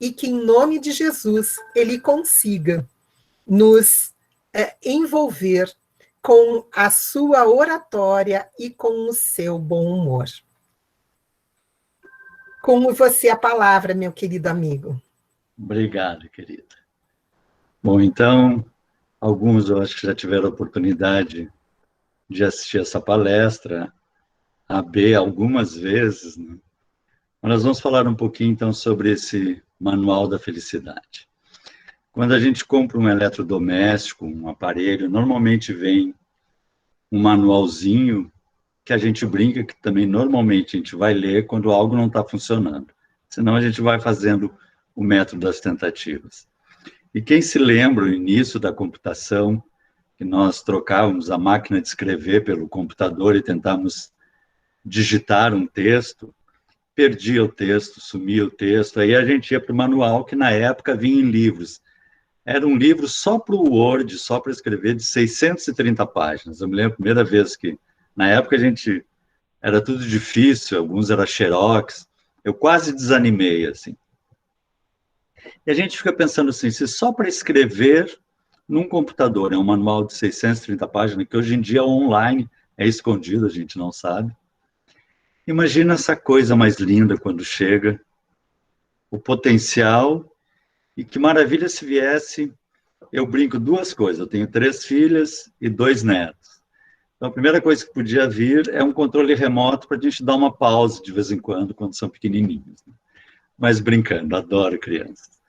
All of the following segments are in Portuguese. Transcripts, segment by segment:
e que, em nome de Jesus, ele consiga nos envolver com a sua oratória e com o seu bom humor. Com você a palavra, meu querido amigo. Obrigado, querida. Bom, então, alguns eu acho que já tiveram a oportunidade de assistir essa palestra, a B algumas vezes, né? Mas nós vamos falar um pouquinho, então, sobre esse manual da felicidade. Quando a gente compra um eletrodoméstico, um aparelho, normalmente vem um manualzinho que a gente brinca que também normalmente a gente vai ler quando algo não está funcionando. Senão a gente vai fazendo o método das tentativas. E quem se lembra, no início da computação, que nós trocávamos a máquina de escrever pelo computador e tentávamos digitar um texto, perdia o texto, sumia o texto, aí a gente ia para o manual, que na época vinha em livros. Era um livro só para o Word, só para escrever, de 630 páginas. Eu me lembro a primeira vez que, na época, era tudo difícil, alguns era xerox, eu quase desanimei, assim. E a gente fica pensando assim, se só para escrever num computador é um manual de 630 páginas, que hoje em dia é online, é escondido, a gente não sabe. Imagina essa coisa mais linda quando chega, o potencial, e que maravilha se viesse, eu brinco duas coisas, eu tenho 3 filhas e 2 netos. Então a primeira coisa que podia vir é um controle remoto para a gente dar uma pausa de vez em quando são pequenininhos. Mas brincando, adoro crianças.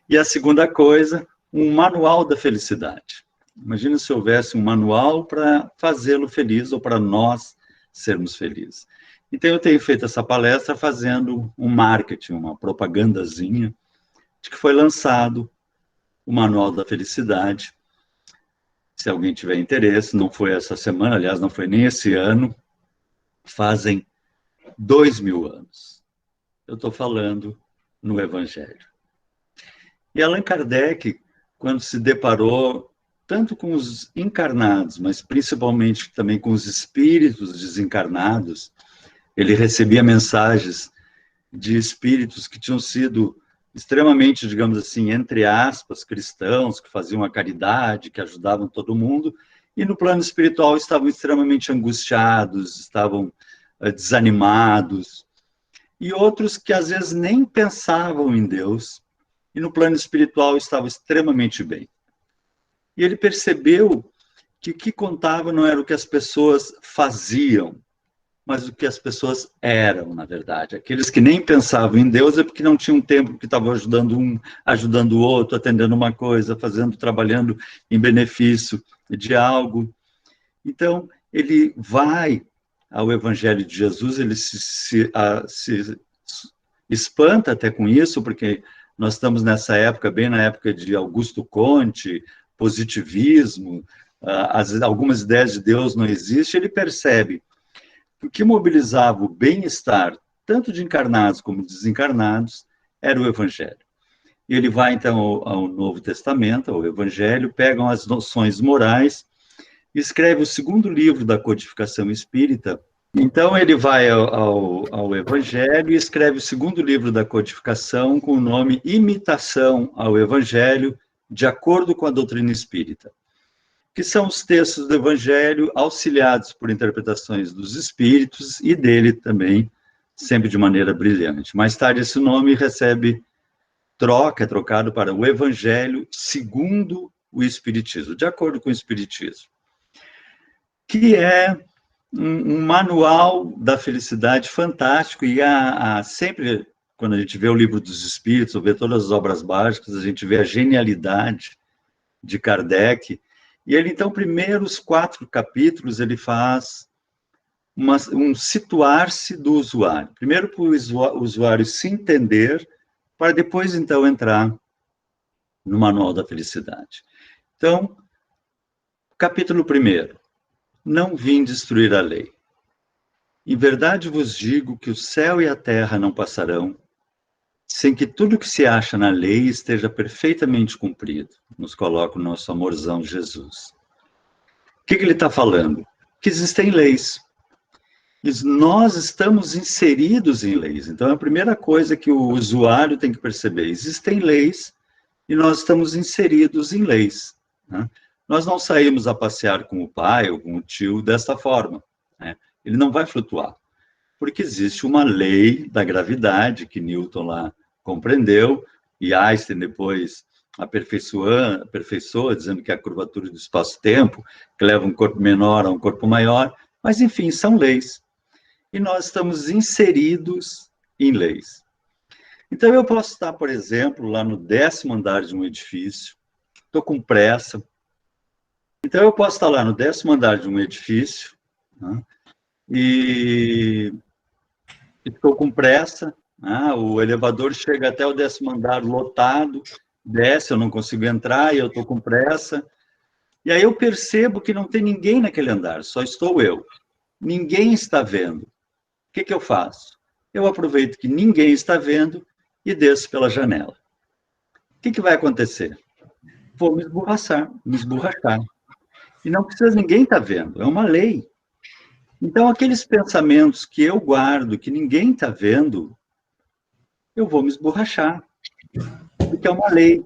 E a segunda coisa, um manual da felicidade. Imagina se houvesse um manual para fazê-lo feliz ou para nós sermos felizes. Então, eu tenho feito essa palestra fazendo um marketing, uma propagandazinha, de que foi lançado o Manual da Felicidade. Se alguém tiver interesse, não foi essa semana, aliás, não foi nem esse ano, fazem 2000 anos. Eu estou falando no Evangelho. E Allan Kardec, quando se deparou tanto com os encarnados, mas principalmente também com os espíritos desencarnados, ele recebia mensagens de espíritos que tinham sido extremamente, digamos assim, entre aspas, cristãos, que faziam a caridade, que ajudavam todo mundo, e no plano espiritual estavam extremamente angustiados, estavam desanimados, e outros que às vezes nem pensavam em Deus, e no plano espiritual estavam extremamente bem. E ele percebeu que o que contava não era o que as pessoas faziam, mas o que as pessoas eram, na verdade. Aqueles que nem pensavam em Deus é porque não tinham tempo, porque estavam ajudando um, ajudando o outro, atendendo uma coisa, trabalhando em benefício de algo. Então, ele vai ao Evangelho de Jesus, ele se espanta até com isso, porque nós estamos nessa época, bem na época de Augusto Comte, positivismo, algumas ideias de Deus não existem, ele percebe que o que mobilizava o bem-estar, tanto de encarnados como de desencarnados, era o Evangelho. E ele vai, então, ao Novo Testamento, ao Evangelho, pegam as noções morais, e escreve o 2º livro da codificação espírita. Então, ele vai ao Evangelho e escreve o 2º livro da codificação com o nome Imitação ao Evangelho, de acordo com a doutrina espírita, que são os textos do Evangelho auxiliados por interpretações dos espíritos e dele também, sempre de maneira brilhante. Mais tarde, esse nome é trocado para o Evangelho segundo o Espiritismo, de acordo com o Espiritismo, que é um manual da felicidade fantástico, e sempre, quando a gente vê o Livro dos Espíritos, ou vê todas as obras básicas, a gente vê a genialidade de Kardec, e ele, então, primeiros 4 capítulos, ele faz um situar-se do usuário. Primeiro, para o usuário se entender, para depois, então, entrar no Manual da Felicidade. Então, capítulo 1. Não vim destruir a lei. Em verdade vos digo que o céu e a terra não passarão, sem que tudo que se acha na lei esteja perfeitamente cumprido. Nos coloca o nosso amorzão Jesus. O que ele está falando? Que existem leis. nós estamos inseridos em leis. Então, a primeira coisa que o usuário tem que perceber, existem leis e nós estamos inseridos em leis, né? Nós não saímos a passear com o pai ou com o tio desta forma, né? Ele não vai flutuar, porque existe uma lei da gravidade que Newton lá compreendeu, e Einstein depois aperfeiçoa, dizendo que é a curvatura do espaço-tempo, que leva um corpo menor a um corpo maior, mas, enfim, são leis. E nós estamos inseridos em leis. Então, eu posso estar, por exemplo, lá no 10º andar de um edifício, estou com pressa. Então, eu posso estar lá no 10º andar de um edifício, né, e estou com pressa, né, o elevador chega até o 10º andar lotado, desce, eu não consigo entrar e eu estou com pressa. E aí eu percebo que não tem ninguém naquele andar, só estou eu. Ninguém está vendo. O que eu faço? Eu aproveito que ninguém está vendo e desço pela janela. O que vai acontecer? Vou me esborrachar. E não precisa ninguém estar vendo, é uma lei. Então, aqueles pensamentos que eu guardo, que ninguém está vendo, eu vou me esborrachar, porque é uma lei.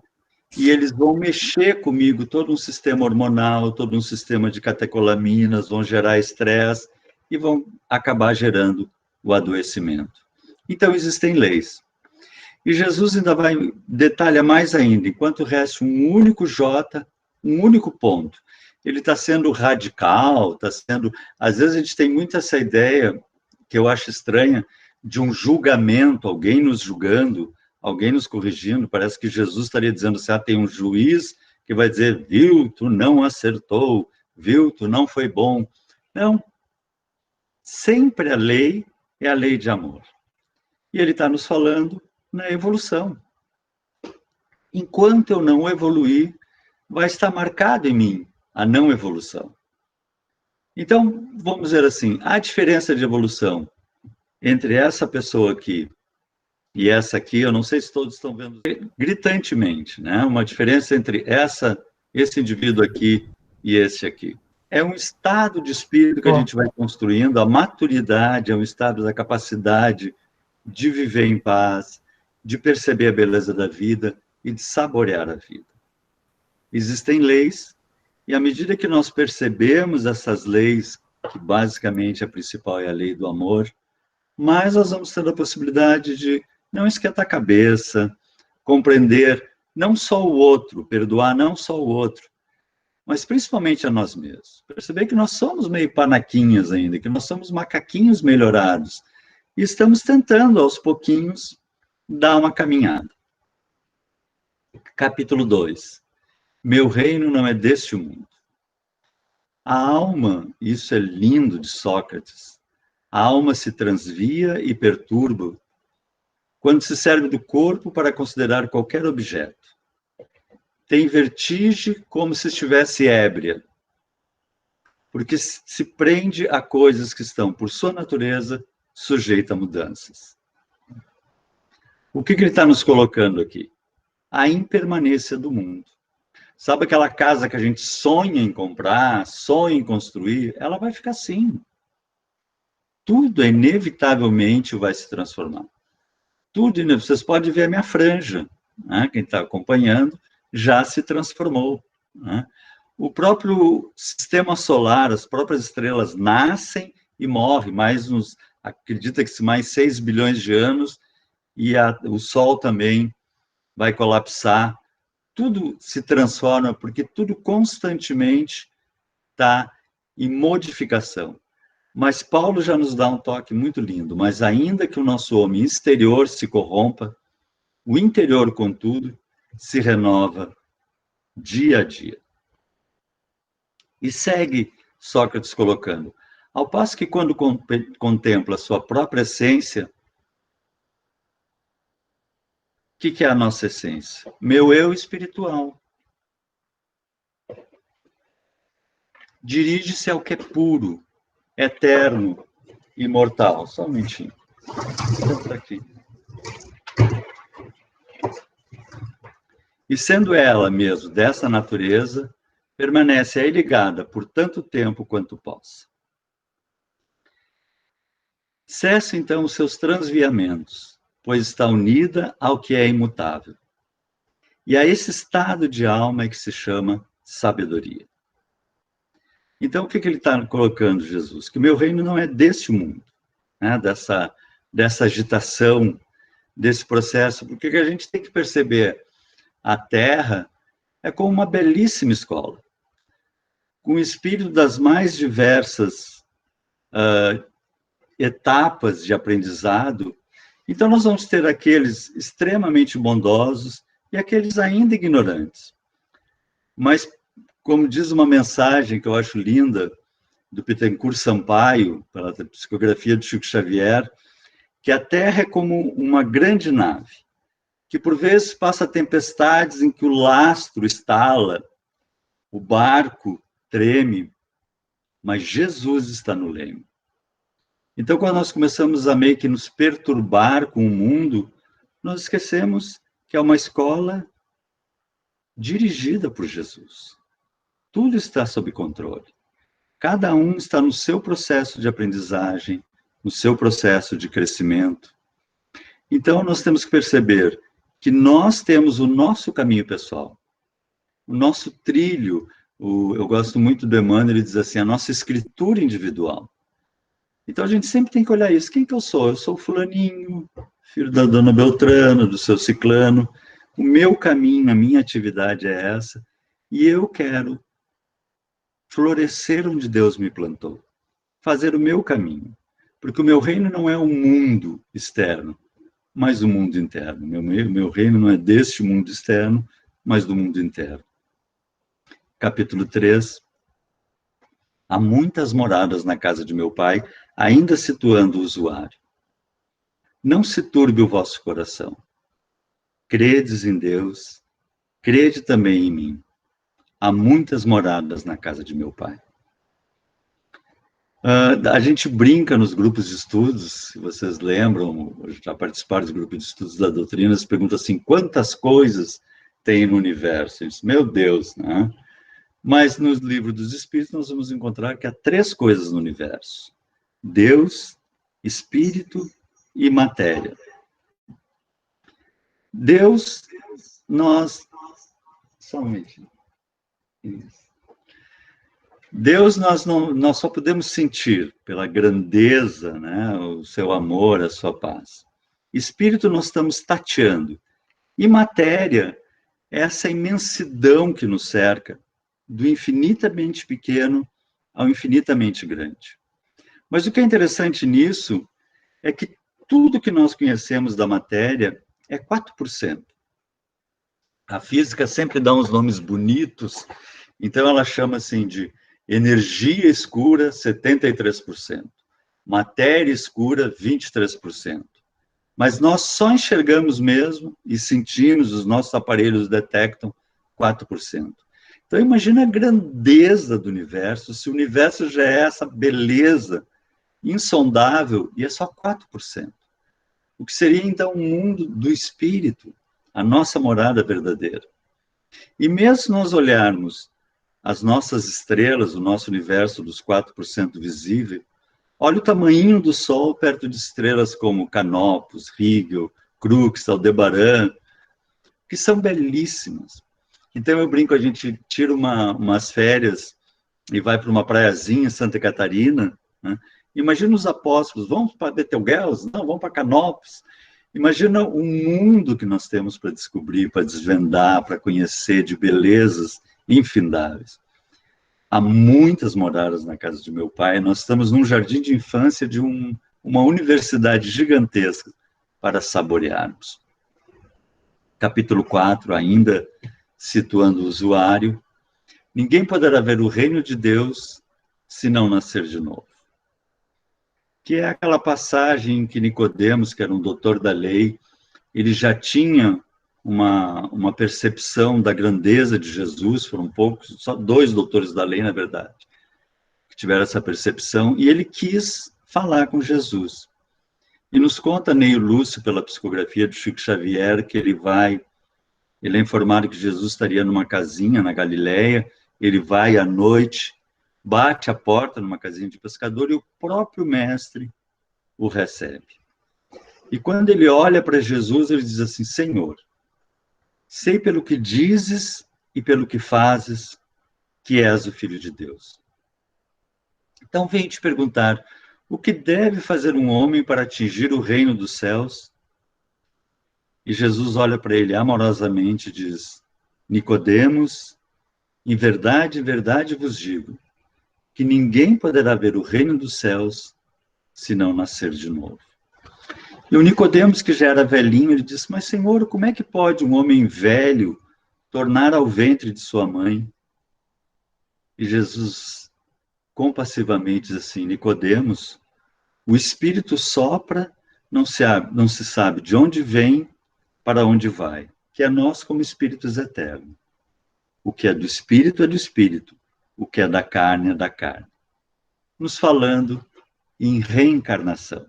E eles vão mexer comigo, todo um sistema hormonal, todo um sistema de catecolaminas, vão gerar estresse e vão acabar gerando o adoecimento. Então, existem leis. E Jesus ainda detalha mais ainda, enquanto resta um único J, um único ponto. Ele está sendo radical, está sendo... Às vezes a gente tem muito essa ideia, que eu acho estranha, de um julgamento, alguém nos julgando, alguém nos corrigindo. Parece que Jesus estaria dizendo assim, tem um juiz que vai dizer, viu, tu não acertou, viu, tu não foi bom. Não. Sempre a lei é a lei de amor. E ele está nos falando na evolução. Enquanto eu não evoluir, vai estar marcado em mim a não evolução. Então, vamos dizer assim, a diferença de evolução entre essa pessoa aqui e essa aqui, eu não sei se todos estão vendo gritantemente, né? Uma diferença entre esse indivíduo aqui e esse aqui. É um estado de espírito que a gente vai construindo, a maturidade é um estado da capacidade de viver em paz, de perceber a beleza da vida e de saborear a vida. Existem leis, e à medida que nós percebemos essas leis, que basicamente a principal é a lei do amor, mais nós vamos ter a possibilidade de não esquentar a cabeça, compreender não só o outro, perdoar não só o outro, mas principalmente a nós mesmos. Perceber que nós somos meio panaquinhos ainda, que nós somos macaquinhos melhorados, e estamos tentando, aos pouquinhos, dar uma caminhada. Capítulo 2. Meu reino não é deste mundo. A alma, isso é lindo de Sócrates, a alma se transvia e perturba quando se serve do corpo para considerar qualquer objeto. Tem vertigem como se estivesse ébria, porque se prende a coisas que estão, por sua natureza, sujeitas a mudanças. O que ele está nos colocando aqui? A impermanência do mundo. Sabe aquela casa que a gente sonha em comprar, sonha em construir? Ela vai ficar assim. Tudo inevitavelmente vai se transformar. Tudo, vocês podem ver a minha franja, né? Quem está acompanhando já se transformou, né? O próprio sistema solar, as próprias estrelas nascem e morrem, acredita que mais 6 bilhões de anos, e o Sol também vai colapsar. Tudo se transforma, porque tudo constantemente está em modificação. Mas Paulo já nos dá um toque muito lindo, mas ainda que o nosso homem exterior se corrompa, o interior, contudo, se renova dia a dia. E segue Sócrates colocando, ao passo que quando contempla a sua própria essência, o que é a nossa essência? Meu eu espiritual. Dirige-se ao que é puro, eterno, imortal. Só um minutinho. Então, aqui. E sendo ela mesmo dessa natureza, permanece aí ligada por tanto tempo quanto possa. Cesse, então, os seus transviamentos, pois está unida ao que é imutável. E a esse estado de alma é que se chama sabedoria. Então, o que ele está colocando, Jesus? Que o meu reino não é deste mundo, né? dessa agitação, desse processo, porque a gente tem que perceber a Terra é como uma belíssima escola, com o espírito das mais diversas etapas de aprendizado. Então, nós vamos ter aqueles extremamente bondosos e aqueles ainda ignorantes. Mas, como diz uma mensagem que eu acho linda, do Bittencourt Sampaio, pela psicografia de Chico Xavier, que a Terra é como uma grande nave, que por vezes passa tempestades em que o lastro estala, o barco treme, mas Jesus está no leme. Então, quando nós começamos a meio que nos perturbar com o mundo, nós esquecemos que é uma escola dirigida por Jesus. Tudo está sob controle. Cada um está no seu processo de aprendizagem, no seu processo de crescimento. Então, nós temos que perceber que nós temos o nosso caminho pessoal, o nosso trilho. Eu gosto muito do Emmanuel, ele diz assim, a nossa escritura individual. Então, a gente sempre tem que olhar isso. Quem que eu sou? Eu sou o fulaninho, filho da dona Beltrano, do seu ciclano. O meu caminho, a minha atividade é essa. E eu quero florescer onde Deus me plantou. Fazer o meu caminho. Porque o meu reino não é um mundo externo, mas o mundo interno. Meu reino não é deste mundo externo, mas do mundo interno. Capítulo 3. Há muitas moradas na casa de meu pai, ainda situando o usuário. Não se turbe o vosso coração. Credes em Deus, crede também em mim. Há muitas moradas na casa de meu pai. A gente brinca nos grupos de estudos, se vocês lembram, já participaram dos grupos de estudos da doutrina, se pergunta assim, quantas coisas tem no universo? Diz, meu Deus, né? Mas no livro dos Espíritos nós vamos encontrar que há 3 coisas no universo. Deus, Espírito e matéria. Deus, nós... Só um minutinho. Isso. Deus, nós só podemos sentir pela grandeza, né, o seu amor, a sua paz. Espírito, nós estamos tateando. E matéria, é essa imensidão que nos cerca, do infinitamente pequeno ao infinitamente grande. Mas o que é interessante nisso é que tudo que nós conhecemos da matéria é 4%. A física sempre dá uns nomes bonitos, então ela chama assim de energia escura, 73%. Matéria escura, 23%. Mas nós só enxergamos mesmo e sentimos, os nossos aparelhos detectam 4%. Então imagina a grandeza do universo, se o universo já é essa beleza insondável e é só 4%. O que seria então um mundo do espírito, a nossa morada verdadeira. E mesmo se nós olharmos as nossas estrelas, o nosso universo dos 4% visível, olha o tamanho do Sol perto de estrelas como Canopus, Rigel, Crux, Aldebaran, que são belíssimas. Então eu brinco, a gente tira umas férias e vai para uma praiazinha em Santa Catarina, né? Imagina os apóstolos, vamos para Betelgeuse? Não, vamos para Canopus. Imagina o mundo que nós temos para descobrir, para desvendar, para conhecer de belezas infindáveis. Há muitas moradas na casa de meu pai, nós estamos num jardim de infância de uma universidade gigantesca para saborearmos. Capítulo 4, ainda situando o usuário, ninguém poderá ver o reino de Deus se não nascer de novo. Que é aquela passagem em que Nicodemos, que era um doutor da lei, ele já tinha uma percepção da grandeza de Jesus, foram poucos, só 2 doutores da lei, na verdade, que tiveram essa percepção, e ele quis falar com Jesus. E nos conta Neio Lúcio, pela psicografia de Chico Xavier, que ele é informado que Jesus estaria numa casinha na Galileia, ele vai à noite, bate a porta numa casinha de pescador, e o próprio mestre o recebe. E quando ele olha para Jesus, ele diz assim: Senhor, sei pelo que dizes e pelo que fazes que és o Filho de Deus. Então venho te perguntar, o que deve fazer um homem para atingir o reino dos céus? E Jesus olha para ele amorosamente e diz: Nicodemos, em verdade vos digo, que ninguém poderá ver o reino dos céus se não nascer de novo. E o Nicodemos, que já era velhinho, ele disse: Mas, Senhor, como é que pode um homem velho tornar ao ventre de sua mãe? E Jesus, compassivamente, diz assim: Nicodemos, o Espírito sopra, não se sabe de onde vem, para onde vai, que é nós como espíritos eternos. O que é do Espírito é do Espírito, o que é da carne é da carne. Nos falando em reencarnação.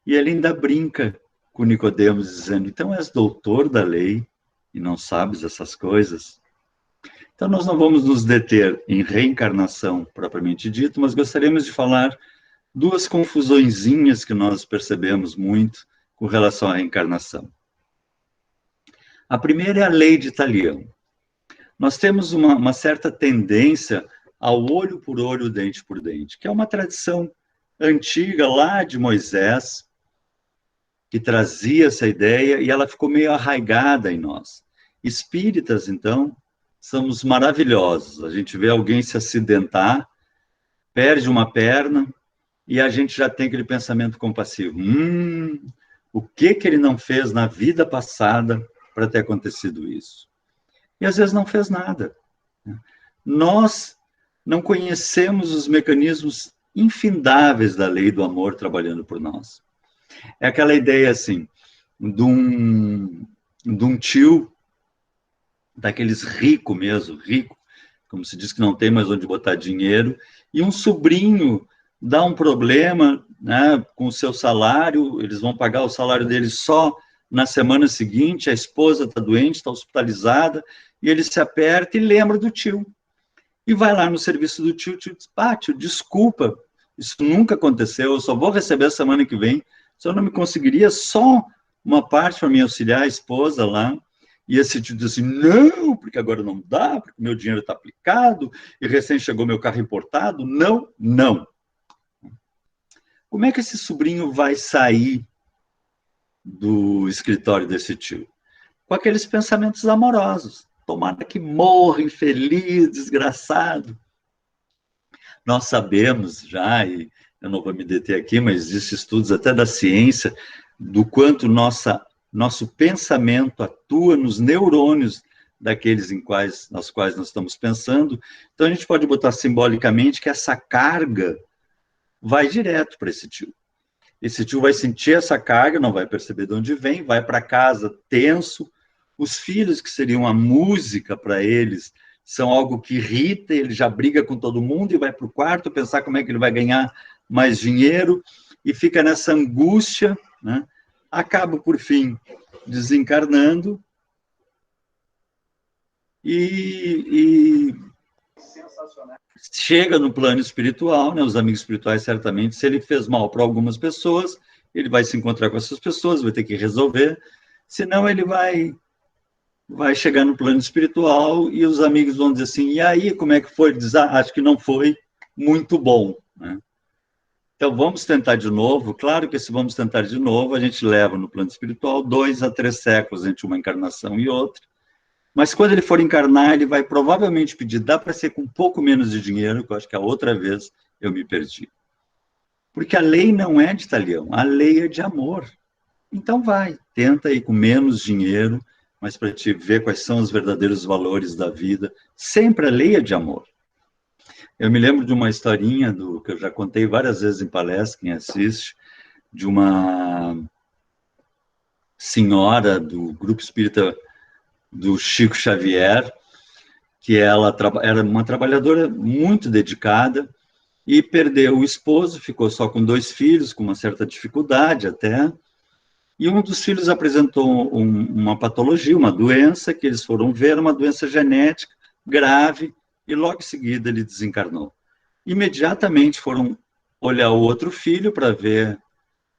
E ele ainda brinca com Nicodemos, dizendo: então és doutor da lei e não sabes essas coisas? Então nós não vamos nos deter em reencarnação propriamente dito, mas gostaríamos de falar duas confusõezinhas que nós percebemos muito com relação à reencarnação. A primeira é a lei de Talião. Nós temos uma certa tendência ao olho por olho, dente por dente, que é uma tradição antiga lá de Moisés, que trazia essa ideia, e ela ficou meio arraigada em nós. Espíritas, então, somos maravilhosos. A gente vê alguém se acidentar, perde uma perna, e a gente já tem aquele pensamento compassivo. O que ele não fez na vida passada para ter acontecido isso? E às vezes não fez nada. Nós não conhecemos os mecanismos infindáveis da lei do amor trabalhando por nós. É aquela ideia assim, de um tio, daqueles rico mesmo, rico, como se diz que não tem mais onde botar dinheiro, e um sobrinho dá um problema, né, com o seu salário, eles vão pagar o salário deles só na semana seguinte, a esposa está doente, está hospitalizada, e ele se aperta e lembra do tio. E vai lá no serviço do tio, diz: tio, desculpa, isso nunca aconteceu, eu só vou receber a semana que vem, se eu não me conseguiria só uma parte para me auxiliar a esposa lá. E esse tio diz assim: não, porque agora não dá, porque meu dinheiro está aplicado, e recém chegou meu carro importado. Não. Como é que esse sobrinho vai sair do escritório desse tio? Com aqueles pensamentos amorosos. Tomara que morra infeliz, desgraçado. Nós sabemos já, e eu não vou me deter aqui, mas existem estudos até da ciência, do quanto nosso pensamento atua nos neurônios daqueles nos quais nós estamos pensando. Então a gente pode botar simbolicamente que essa carga vai direto para esse tio. Esse tio vai sentir essa carga, não vai perceber de onde vem, vai para casa tenso. Os filhos, que seriam a música para eles, são algo que irrita, ele já briga com todo mundo e vai para o quarto pensar como é que ele vai ganhar mais dinheiro, e fica nessa angústia, né? Acaba, por fim, desencarnando, e chega no plano espiritual, né? Os amigos espirituais, certamente, se ele fez mal para algumas pessoas, ele vai se encontrar com essas pessoas, vai ter que resolver, senão ele vai chegar no plano espiritual e os amigos vão dizer assim: e aí, como é que foi? Ele diz: acho que não foi muito bom, né? Então, vamos tentar de novo. Claro que se vamos tentar de novo, a gente leva no plano espiritual 2 a 3 séculos entre uma encarnação e outra. Mas quando ele for encarnar, ele vai provavelmente pedir: dá para ser com um pouco menos de dinheiro, que eu acho que a outra vez eu me perdi. Porque a lei não é de Talião, a lei é de amor. Então tenta ir com menos dinheiro, mas para te ver quais são os verdadeiros valores da vida. Sempre a lei é de amor. Eu me lembro de uma historinha que eu já contei várias vezes em palestra, quem assiste, de uma senhora do grupo espírita do Chico Xavier, que ela era uma trabalhadora muito dedicada e perdeu o esposo, ficou só com 2 filhos, com uma certa dificuldade até, e um dos filhos apresentou uma patologia, uma doença, que eles foram ver, uma doença genética grave, e logo em seguida ele desencarnou. Imediatamente foram olhar o outro filho para ver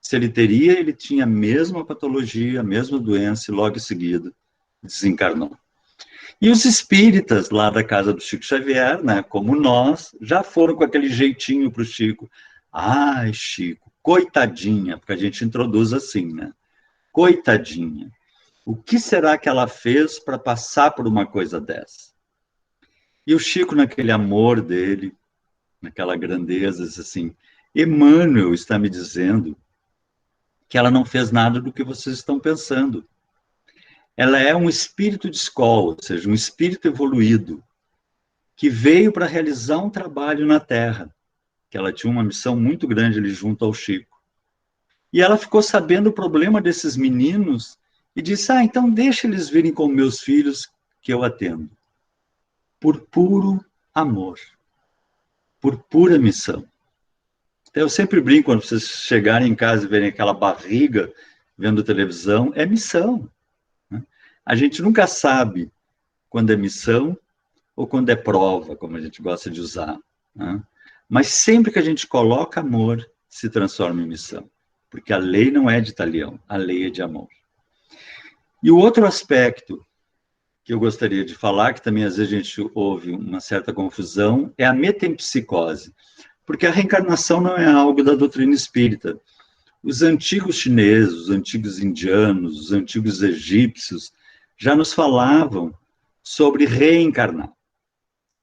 Se ele teria, ele tinha a mesma patologia, a mesma doença, e logo em seguida desencarnou. E os espíritas lá da casa do Chico Xavier, né, como nós, já foram com aquele jeitinho para o Chico. Ai, Chico, coitadinha, porque a gente introduz assim, né? Coitadinha. O que será que ela fez para passar por uma coisa dessa? E o Chico, naquele amor dele, naquela grandeza, diz assim: Emmanuel está me dizendo que ela não fez nada do que vocês estão pensando. Ela é um espírito de escola, ou seja, um espírito evoluído, que veio para realizar um trabalho na Terra, que ela tinha uma missão muito grande ali junto ao Chico. E ela ficou sabendo o problema desses meninos e disse: então deixa eles virem com meus filhos que eu atendo. Por puro amor, por pura missão. Então, eu sempre brinco, quando vocês chegarem em casa e verem aquela barriga vendo televisão, é missão. Né? A gente nunca sabe quando é missão ou quando é prova, como a gente gosta de usar. Né? Mas sempre que a gente coloca amor, se transforma em missão. Porque a lei não é de talião, a lei é de amor. E o outro aspecto que eu gostaria de falar, que também às vezes a gente ouve uma certa confusão, é a metempsicose. Porque a reencarnação não é algo da doutrina espírita. Os antigos chineses, os antigos indianos, os antigos egípcios já nos falavam sobre reencarnar.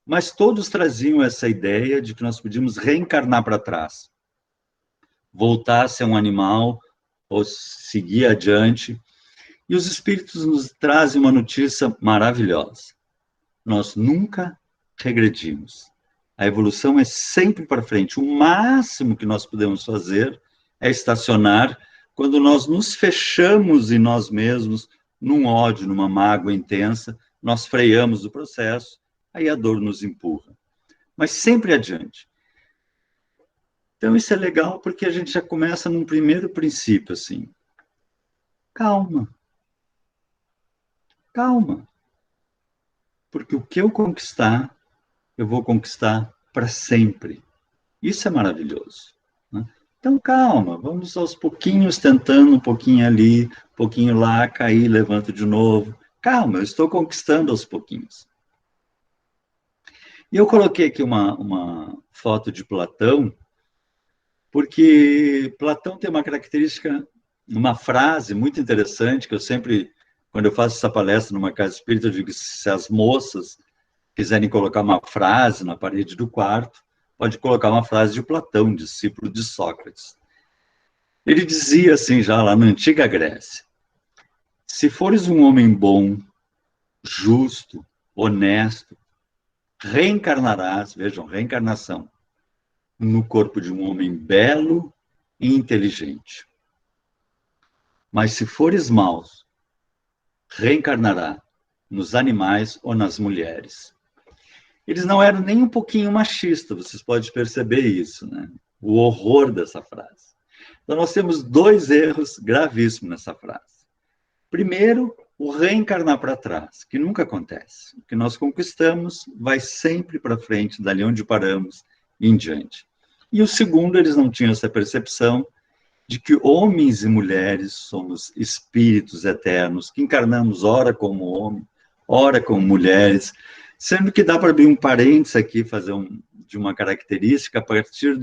Mas todos traziam essa ideia de que nós podíamos reencarnar para trás, voltar a ser um animal ou seguir adiante. E os espíritos nos trazem uma notícia maravilhosa. Nós nunca regredimos. A evolução é sempre para frente. O máximo que nós podemos fazer é estacionar quando nós nos fechamos em nós mesmos, num ódio, numa mágoa intensa, nós freamos o processo, aí a dor nos empurra. Mas sempre adiante. Então isso é legal porque a gente já começa num primeiro princípio, assim. Calma. Calma. Porque o que eu conquistar, eu vou conquistar para sempre. Isso é maravilhoso. Né? Então, calma, vamos aos pouquinhos tentando, um pouquinho ali, um pouquinho lá, cair, levanta de novo. Calma, eu estou conquistando aos pouquinhos. E eu coloquei aqui uma foto de Platão, porque Platão tem uma característica, uma frase muito interessante, que eu sempre, quando eu faço essa palestra numa casa espírita, eu digo que se as moças quiserem colocar uma frase na parede do quarto, pode colocar uma frase de Platão, discípulo de Sócrates. Ele dizia assim, já lá na antiga Grécia: se fores um homem bom, justo, honesto, reencarnarás, vejam, reencarnação, no corpo de um homem belo e inteligente. Mas se fores maus, reencarnará nos animais ou nas mulheres. Eles não eram nem um pouquinho machistas, vocês podem perceber isso, né? O horror dessa frase. Então, nós temos dois erros gravíssimos nessa frase. Primeiro, o reencarnar para trás, que nunca acontece. O que nós conquistamos vai sempre para frente, dali onde paramos e em diante. E o segundo, eles não tinham essa percepção de que homens e mulheres somos espíritos eternos, que encarnamos ora como homem, ora como mulheres, sendo que dá para abrir um parênteses aqui, fazer de uma característica, a partir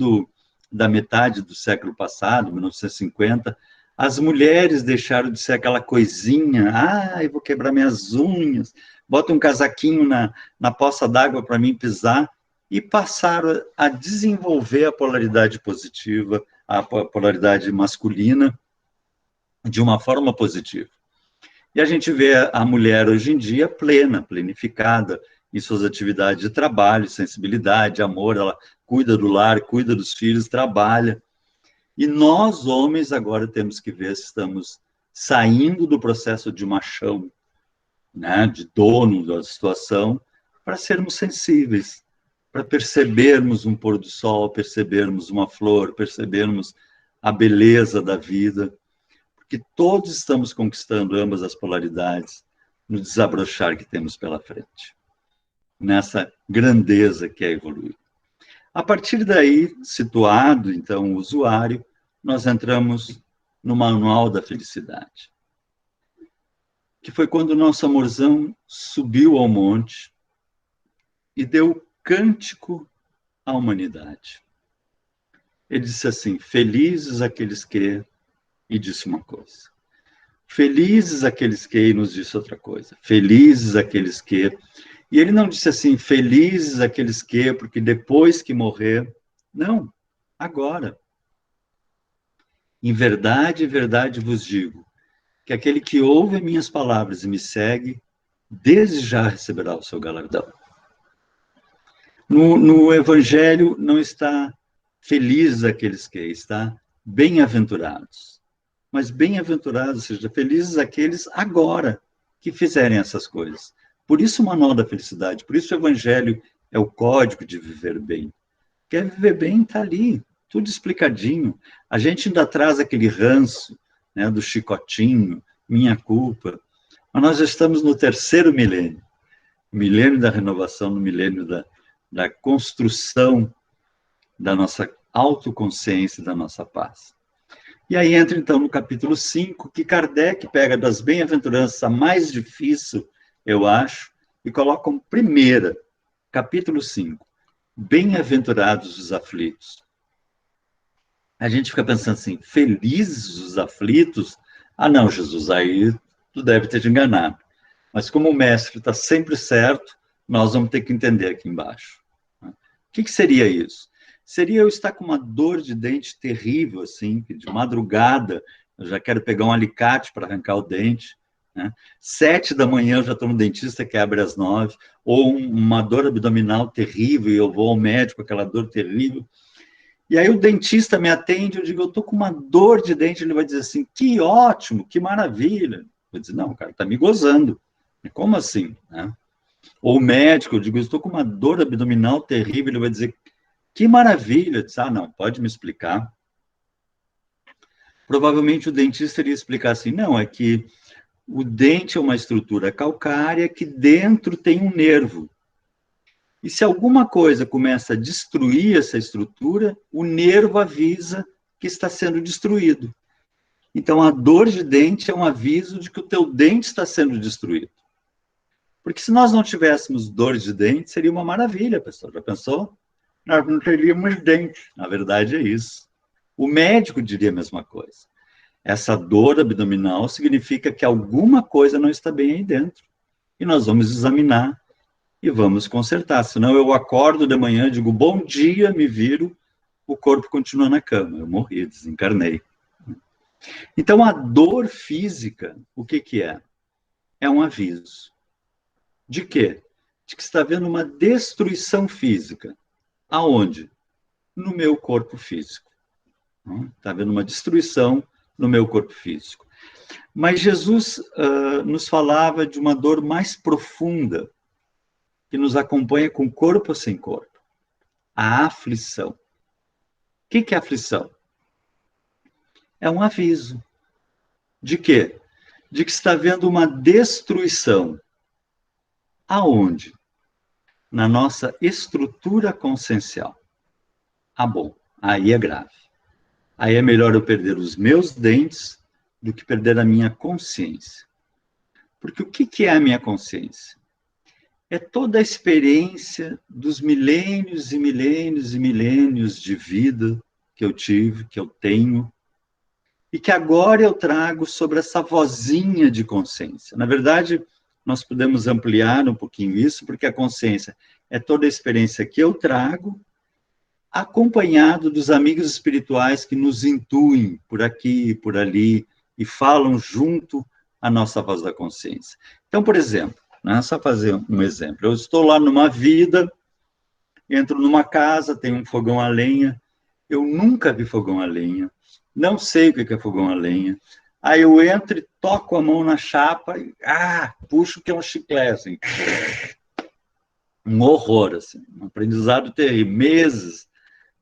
da metade do século passado, 1950, as mulheres deixaram de ser aquela coisinha, eu vou quebrar minhas unhas, bota um casaquinho na poça d'água para mim pisar, e passaram a desenvolver a polaridade positiva, a polaridade masculina, de uma forma positiva. E a gente vê a mulher hoje em dia plena, plenificada, em suas atividades de trabalho, sensibilidade, amor, ela cuida do lar, cuida dos filhos, trabalha. E nós, homens, agora temos que ver se estamos saindo do processo de machão, né, de dono da situação, para sermos sensíveis, para percebermos um pôr do sol, percebermos uma flor, percebermos a beleza da vida, porque todos estamos conquistando ambas as polaridades no desabrochar que temos pela frente, nessa grandeza que é evoluir. A partir daí, situado, então, o usuário, nós entramos no Manual da Felicidade, que foi quando o nosso amorzão subiu ao monte e deu cântico à humanidade. Ele disse assim: felizes aqueles que, e disse uma coisa. Felizes aqueles que, e nos disse outra coisa. Felizes aqueles que. E ele não disse assim, felizes aqueles que, porque depois que morrer. Não, agora. Em verdade vos digo, que aquele que ouve minhas palavras e me segue, desde já receberá o seu galardão. No Evangelho não está felizes aqueles que, está bem-aventurados. Mas bem-aventurados, ou seja, felizes aqueles agora que fizerem essas coisas. Por isso o Manual da Felicidade, por isso o Evangelho é o código de viver bem. Quer viver bem, está ali, tudo explicadinho. A gente ainda traz aquele ranço, né, do chicotinho, minha culpa. Mas nós já estamos no 3º milênio. O milênio da renovação, no milênio da construção da nossa autoconsciência, da nossa paz. E aí entra, então, no capítulo 5, que Kardec pega das bem-aventuranças a mais difícil, eu acho, e coloca como primeira, capítulo 5, bem-aventurados os aflitos. A gente fica pensando assim, felizes os aflitos? Ah, não, Jesus, aí tu deve ter te enganado. Mas como o mestre está sempre certo, nós vamos ter que entender aqui embaixo. O que seria isso? Seria eu estar com uma dor de dente terrível, assim, que de madrugada eu já quero pegar um alicate para arrancar o dente, né? 7 da manhã eu já estou no dentista que abre às 9, ou uma dor abdominal terrível e eu vou ao médico com aquela dor terrível. E aí o dentista me atende, eu digo, eu estou com uma dor de dente, ele vai dizer assim, que ótimo, que maravilha. Eu vou dizer, não, cara, está me gozando. Como assim? Né? Ou o médico, eu digo, eu estou com uma dor abdominal terrível, ele vai dizer, que maravilha. Eu disse, ah, não, pode me explicar. Provavelmente o dentista iria explicar assim, não, é que o dente é uma estrutura calcária que dentro tem um nervo. E se alguma coisa começa a destruir essa estrutura, o nervo avisa que está sendo destruído. Então, a dor de dente é um aviso de que o teu dente está sendo destruído. Porque se nós não tivéssemos dor de dente, seria uma maravilha, pessoal. Já pensou? Nós não teríamos dente. Na verdade, é isso. O médico diria a mesma coisa. Essa dor abdominal significa que alguma coisa não está bem aí dentro. E nós vamos examinar e vamos consertar. Senão eu acordo de manhã, digo, bom dia, me viro, o corpo continua na cama. Eu morri, desencarnei. Então, a dor física, o que é? É um aviso. De quê? De que está havendo uma destruição física. Aonde? No meu corpo físico. Está havendo uma destruição no meu corpo físico. Mas Jesus nos falava de uma dor mais profunda, que nos acompanha com corpo ou sem corpo. A aflição. O que é aflição? É um aviso. De quê? De que está havendo uma destruição. Aonde? Na nossa estrutura consciencial. Ah, bom, aí é grave. Aí é melhor eu perder os meus dentes do que perder a minha consciência. Porque o que é a minha consciência? É toda a experiência dos milênios e milênios e milênios de vida que eu tive, que eu tenho, e que agora eu trago sobre essa vozinha de consciência. Na verdade, nós podemos ampliar um pouquinho isso, porque a consciência é toda a experiência que eu trago, acompanhado dos amigos espirituais que nos intuem por aqui, por ali, e falam junto à nossa voz da consciência. Então, por exemplo, né, só fazer um exemplo. Eu estou lá numa vida, entro numa casa, tem um fogão a lenha, eu nunca vi fogão a lenha, não sei o que é fogão a lenha, aí eu entro e toco a mão na chapa, e, puxo que é um chiclete, assim. Um horror, assim, um aprendizado terrível, meses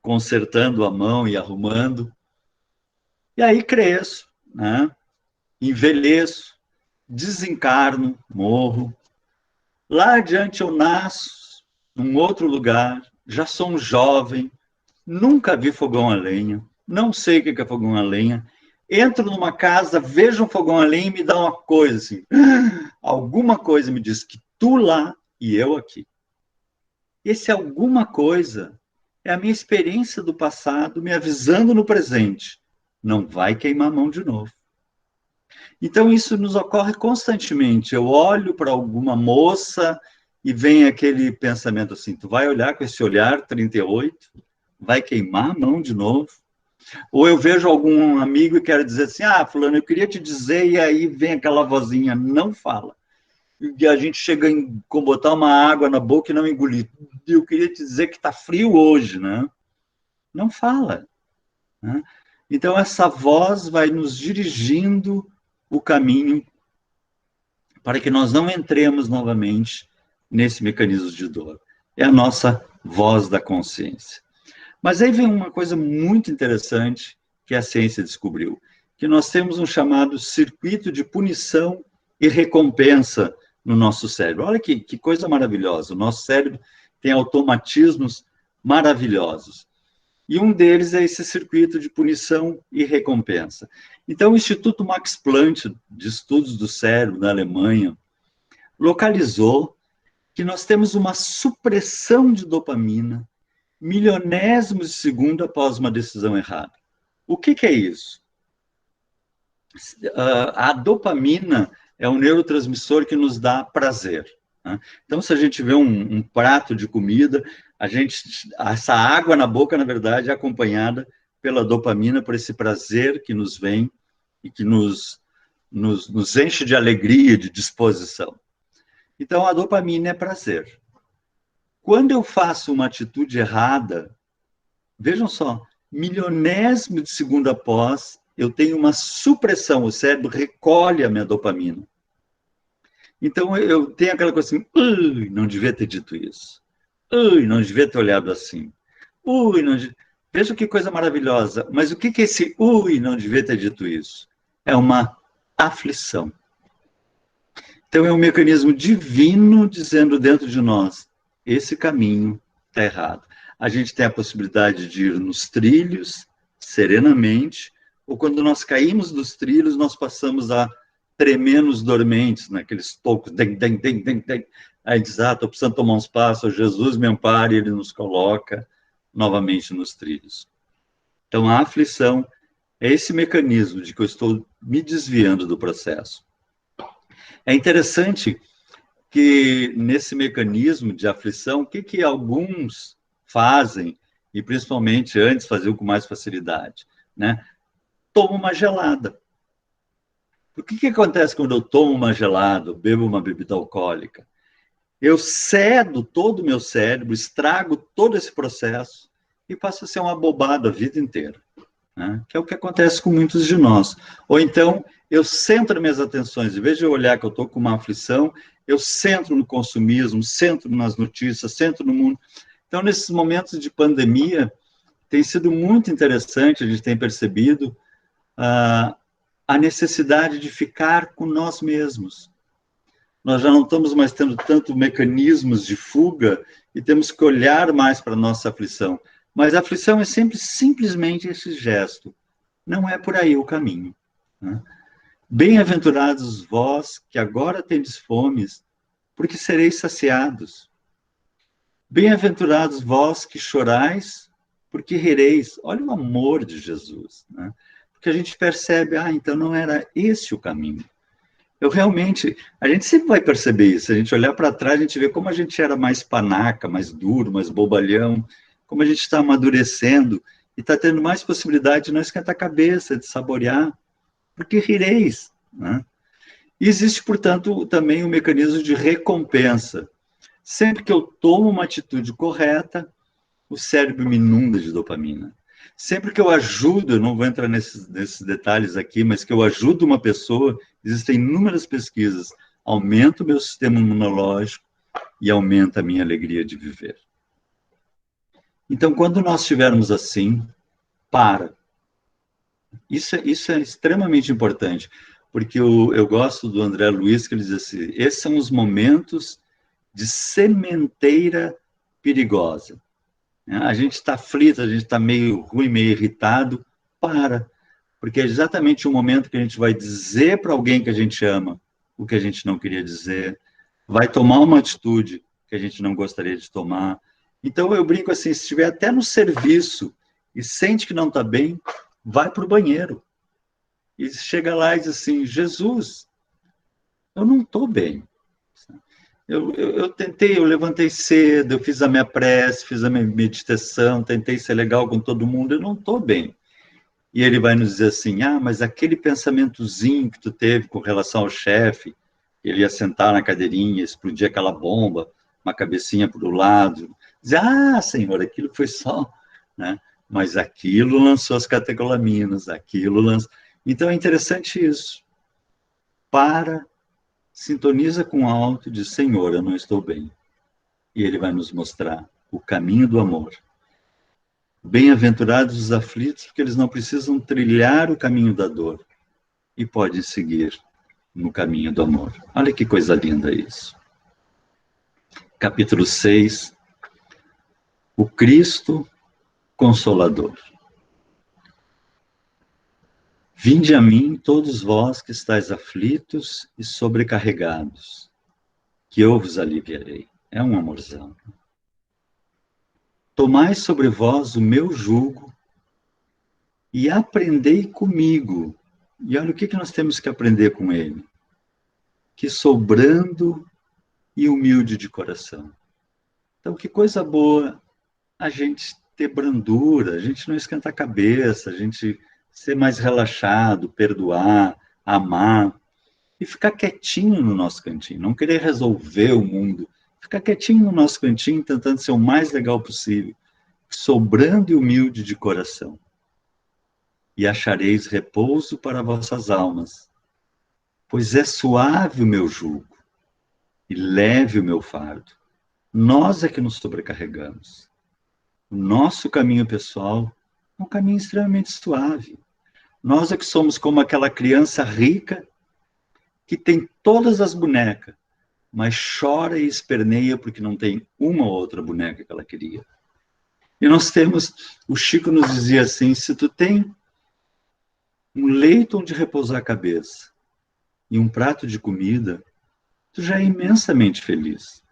consertando a mão e arrumando. E aí cresço, né? Envelheço, desencarno, morro. Lá adiante eu nasço, num outro lugar, já sou um jovem, nunca vi fogão a lenha, não sei o que é fogão a lenha, Entro numa casa, vejo um fogão a lenha e me dá uma coisa assim. Alguma coisa me diz que tu lá e eu aqui. Esse alguma coisa é a minha experiência do passado me avisando no presente. Não vai queimar a mão de novo. Então, isso nos ocorre constantemente. Eu olho para alguma moça e vem aquele pensamento assim, tu vai olhar com esse olhar 38, vai queimar a mão de novo. Ou eu vejo algum amigo e quero dizer assim, fulano, eu queria te dizer, e aí vem aquela vozinha, não fala. E a gente chega com botar uma água na boca e não engolir. Eu queria te dizer que está frio hoje, né? Não fala. Né? Então, essa voz vai nos dirigindo o caminho para que nós não entremos novamente nesse mecanismo de dor. É a nossa voz da consciência. Mas aí vem uma coisa muito interessante que a ciência descobriu, que nós temos um chamado circuito de punição e recompensa no nosso cérebro. Olha que coisa maravilhosa. O nosso cérebro tem automatismos maravilhosos. E um deles é esse circuito de punição e recompensa. Então, o Instituto Max Planck, de Estudos do Cérebro, na Alemanha, localizou que nós temos uma supressão de dopamina milionésimos de segundo após uma decisão errada. O que é isso? A dopamina é um neurotransmissor que nos dá prazer. Né? Então, se a gente vê um prato de comida, essa água na boca, na verdade, é acompanhada pela dopamina, por esse prazer que nos vem e que nos enche de alegria, de disposição. Então, a dopamina é prazer. Quando eu faço uma atitude errada, vejam só, milionésimo de segundo após, eu tenho uma supressão, o cérebro recolhe a minha dopamina. Então, eu tenho aquela coisa assim, não devia ter dito isso. Não devia ter olhado assim. Não devia... Veja que coisa maravilhosa. Mas o que é esse não devia ter dito isso? É uma aflição. Então, é um mecanismo divino dizendo dentro de nós, esse caminho está errado. A gente tem a possibilidade de ir nos trilhos, serenamente, ou quando nós caímos dos trilhos, nós passamos a tremer nos dormentes, naqueles tocos, aí diz, estou precisando tomar uns passos, Jesus me ampare, ele nos coloca novamente nos trilhos. Então, a aflição é esse mecanismo de que eu estou me desviando do processo. É interessante que nesse mecanismo de aflição, o que alguns fazem, e principalmente antes faziam com mais facilidade, né? Toma uma gelada. O que acontece quando eu tomo uma gelada, bebo uma bebida alcoólica? Eu cedo todo o meu cérebro, estrago todo esse processo e passo a ser uma bobada a vida inteira. Né? Que é o que acontece com muitos de nós. Ou então, eu centro minhas atenções, em vez de eu olhar que eu estou com uma aflição, eu centro no consumismo, centro nas notícias, centro no mundo. Então, nesses momentos de pandemia, tem sido muito interessante, a gente tem percebido a necessidade de ficar com nós mesmos. Nós já não estamos mais tendo tanto mecanismos de fuga e temos que olhar mais para a nossa aflição. Mas a aflição é sempre simplesmente esse gesto. Não é por aí o caminho. Né? Bem-aventurados vós que agora tendes fomes, porque sereis saciados. Bem-aventurados vós que chorais, porque rireis. Olha o amor de Jesus. Né? Porque a gente percebe, então não era esse o caminho. A gente sempre vai perceber isso. Se a gente olhar para trás, a gente vê como a gente era mais panaca, mais duro, mais bobalhão, como a gente está amadurecendo e está tendo mais possibilidade de não esquentar a cabeça, de saborear, porque rireis. Né? E existe, portanto, também um mecanismo de recompensa. Sempre que eu tomo uma atitude correta, o cérebro me inunda de dopamina. Sempre que eu ajudo, eu não vou entrar nesses detalhes aqui, mas que eu ajudo uma pessoa, existem inúmeras pesquisas, aumenta o meu sistema imunológico e aumenta a minha alegria de viver. Então, quando nós estivermos assim, para. Isso é extremamente importante, porque eu gosto do André Luiz, que ele diz assim, esses são os momentos de sementeira perigosa. A gente está aflito, a gente está meio ruim, meio irritado, para porque é exatamente o momento que a gente vai dizer para alguém que a gente ama o que a gente não queria dizer, vai tomar uma atitude que a gente não gostaria de tomar. Então eu brinco assim, se estiver até no serviço e sente que não está bem, vai para o banheiro. E chega lá e diz assim, Jesus, eu não estou bem. Eu tentei, eu levantei cedo, eu fiz a minha prece, fiz a minha meditação, tentei ser legal com todo mundo, eu não estou bem. E ele vai nos dizer assim, mas aquele pensamentozinho que tu teve com relação ao chefe, ele ia sentar na cadeirinha, explodir aquela bomba, uma cabecinha para o lado, dizer, senhor, aquilo foi só, né? Mas aquilo lançou as catecolaminas, aquilo lançou... Então é interessante isso. Sintoniza com o alto e diz, Senhor, eu não estou bem. E ele vai nos mostrar o caminho do amor. Bem-aventurados os aflitos, porque eles não precisam trilhar o caminho da dor e podem seguir no caminho do amor. Olha que coisa linda isso. Capítulo 6. O Cristo Consolador. Vinde a mim, todos vós que estáis aflitos e sobrecarregados, que eu vos aliviarei. É um amorzão. Tomai sobre vós o meu jugo e aprendei comigo. E olha o que nós temos que aprender com ele. Que sou brando e humilde de coração. Então, que coisa boa a gente ter brandura, a gente não esquentar a cabeça, a gente ser mais relaxado, perdoar, amar, e ficar quietinho no nosso cantinho, não querer resolver o mundo, ficar quietinho no nosso cantinho, tentando ser o mais legal possível, sou brando e humilde de coração, e achareis repouso para vossas almas, pois é suave o meu jugo, e leve o meu fardo. Nós é que nos sobrecarregamos. O nosso caminho pessoal é um caminho extremamente suave. Nós é que somos como aquela criança rica que tem todas as bonecas, mas chora e esperneia porque não tem uma ou outra boneca que ela queria. E nós temos, o Chico nos dizia assim, se tu tem um leito onde repousar a cabeça e um prato de comida, tu já é imensamente feliz.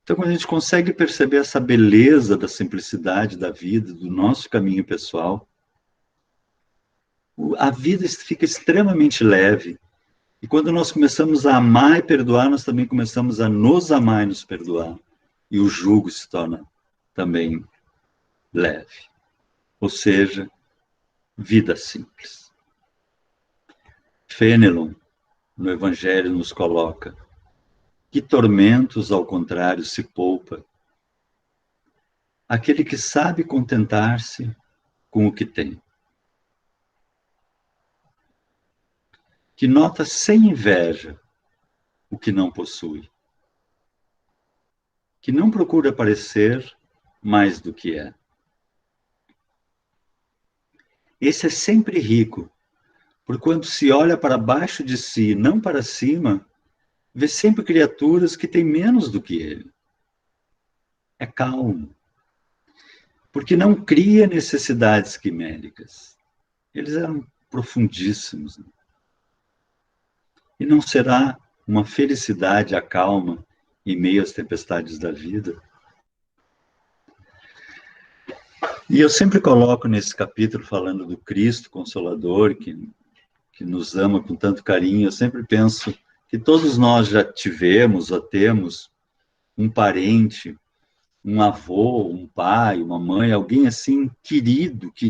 Então, quando a gente consegue perceber essa beleza da simplicidade da vida, do nosso caminho pessoal, a vida fica extremamente leve. E quando nós começamos a amar e perdoar, nós também começamos a nos amar e nos perdoar. E o jugo se torna também leve. Ou seja, vida simples. Fênelon, no Evangelho, nos coloca que tormentos, ao contrário, se poupa aquele que sabe contentar-se com o que tem. Que nota sem inveja o que não possui. Que não procura parecer mais do que é. Esse é sempre rico, porque quando se olha para baixo de si, não para cima, vê sempre criaturas que têm menos do que ele. É calmo, porque não cria necessidades quiméricas. Eles eram profundíssimos. Né? E não será uma felicidade a calma em meio às tempestades da vida? E eu sempre coloco nesse capítulo, falando do Cristo Consolador, que nos ama com tanto carinho, eu sempre penso que todos nós já tivemos ou temos um parente, um avô, um pai, uma mãe, alguém assim querido, que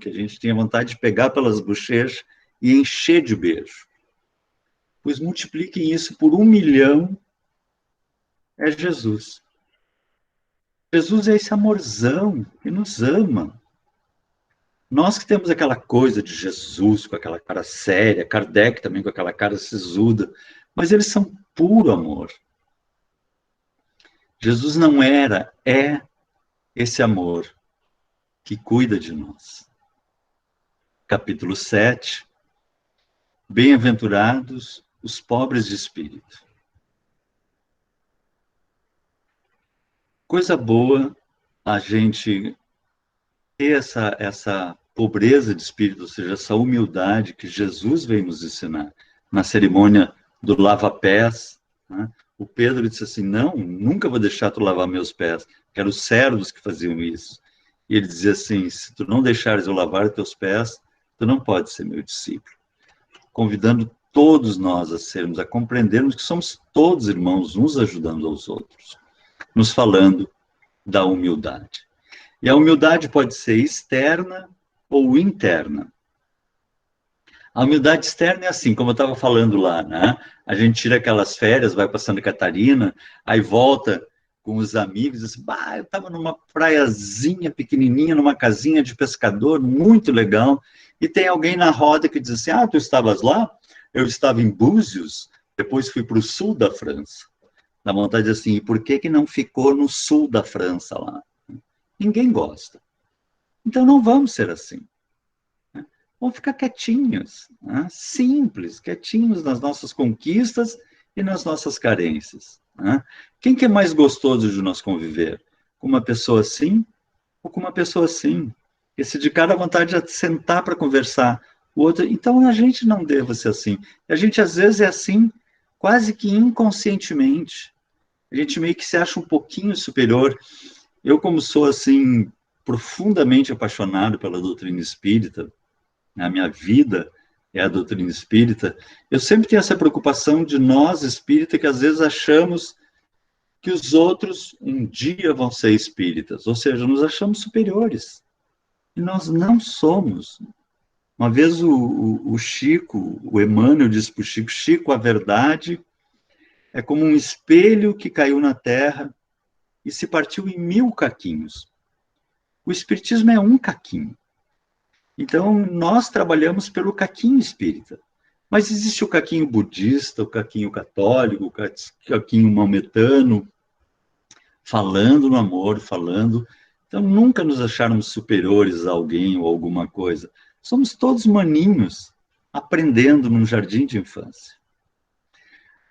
a gente tinha vontade de pegar pelas bochechas e encher de beijo. Pois multipliquem isso por 1 milhão, é Jesus. Jesus é esse amorzão que nos ama. Nós que temos aquela coisa de Jesus com aquela cara séria, Kardec também com aquela cara sisuda, mas eles são puro amor. Jesus não era, é esse amor que cuida de nós. Capítulo 7. Bem-aventurados os pobres de espírito. Coisa boa a gente ter essa pobreza de espírito, ou seja, essa humildade que Jesus veio nos ensinar. Na cerimônia do lava-pés, né? O Pedro disse assim, não, nunca vou deixar tu lavar meus pés, que eram os servos que faziam isso. E ele dizia assim, se tu não deixares eu lavar teus pés, tu não podes ser meu discípulo. Convidando todos nós a sermos, a compreendermos que somos todos irmãos, uns ajudando aos outros, nos falando da humildade. E a humildade pode ser externa ou interna. A humildade externa é assim, como eu estava falando lá, né? A gente tira aquelas férias, vai para Santa Catarina, aí volta com os amigos, diz assim, bah, eu estava numa praiazinha pequenininha, numa casinha de pescador, muito legal, e tem alguém na roda que diz assim, ah, tu estavas lá? Eu estava em Búzios, depois fui para o sul da França. Dá vontade de dizer assim, e por que não ficou no sul da França lá? Ninguém gosta. Então não vamos ser assim. Vamos ficar quietinhos, né? Simples, quietinhos nas nossas conquistas e nas nossas carências. Né? Quem que é mais gostoso de nós conviver? Com uma pessoa assim ou com uma pessoa assim? E se de cada vontade de sentar para conversar, o outro, então a gente não deva ser assim. A gente às vezes é assim, quase que inconscientemente. A gente meio que se acha um pouquinho superior. Eu, como sou assim, profundamente apaixonado pela doutrina espírita, a minha vida é a doutrina espírita, eu sempre tenho essa preocupação de nós, espírita, que às vezes achamos que os outros um dia vão ser espíritas, ou seja, nos achamos superiores. E nós não somos. Uma vez o Chico, o Emmanuel disse para o Chico, Chico, a verdade é como um espelho que caiu na terra e se partiu em 1000 caquinhos. O espiritismo é um caquinho. Então, nós trabalhamos pelo caquinho espírita. Mas existe o caquinho budista, o caquinho católico, o caquinho maometano, falando no amor, falando. Então, nunca nos acharmos superiores a alguém ou alguma coisa. Somos todos maninhos, aprendendo num jardim de infância.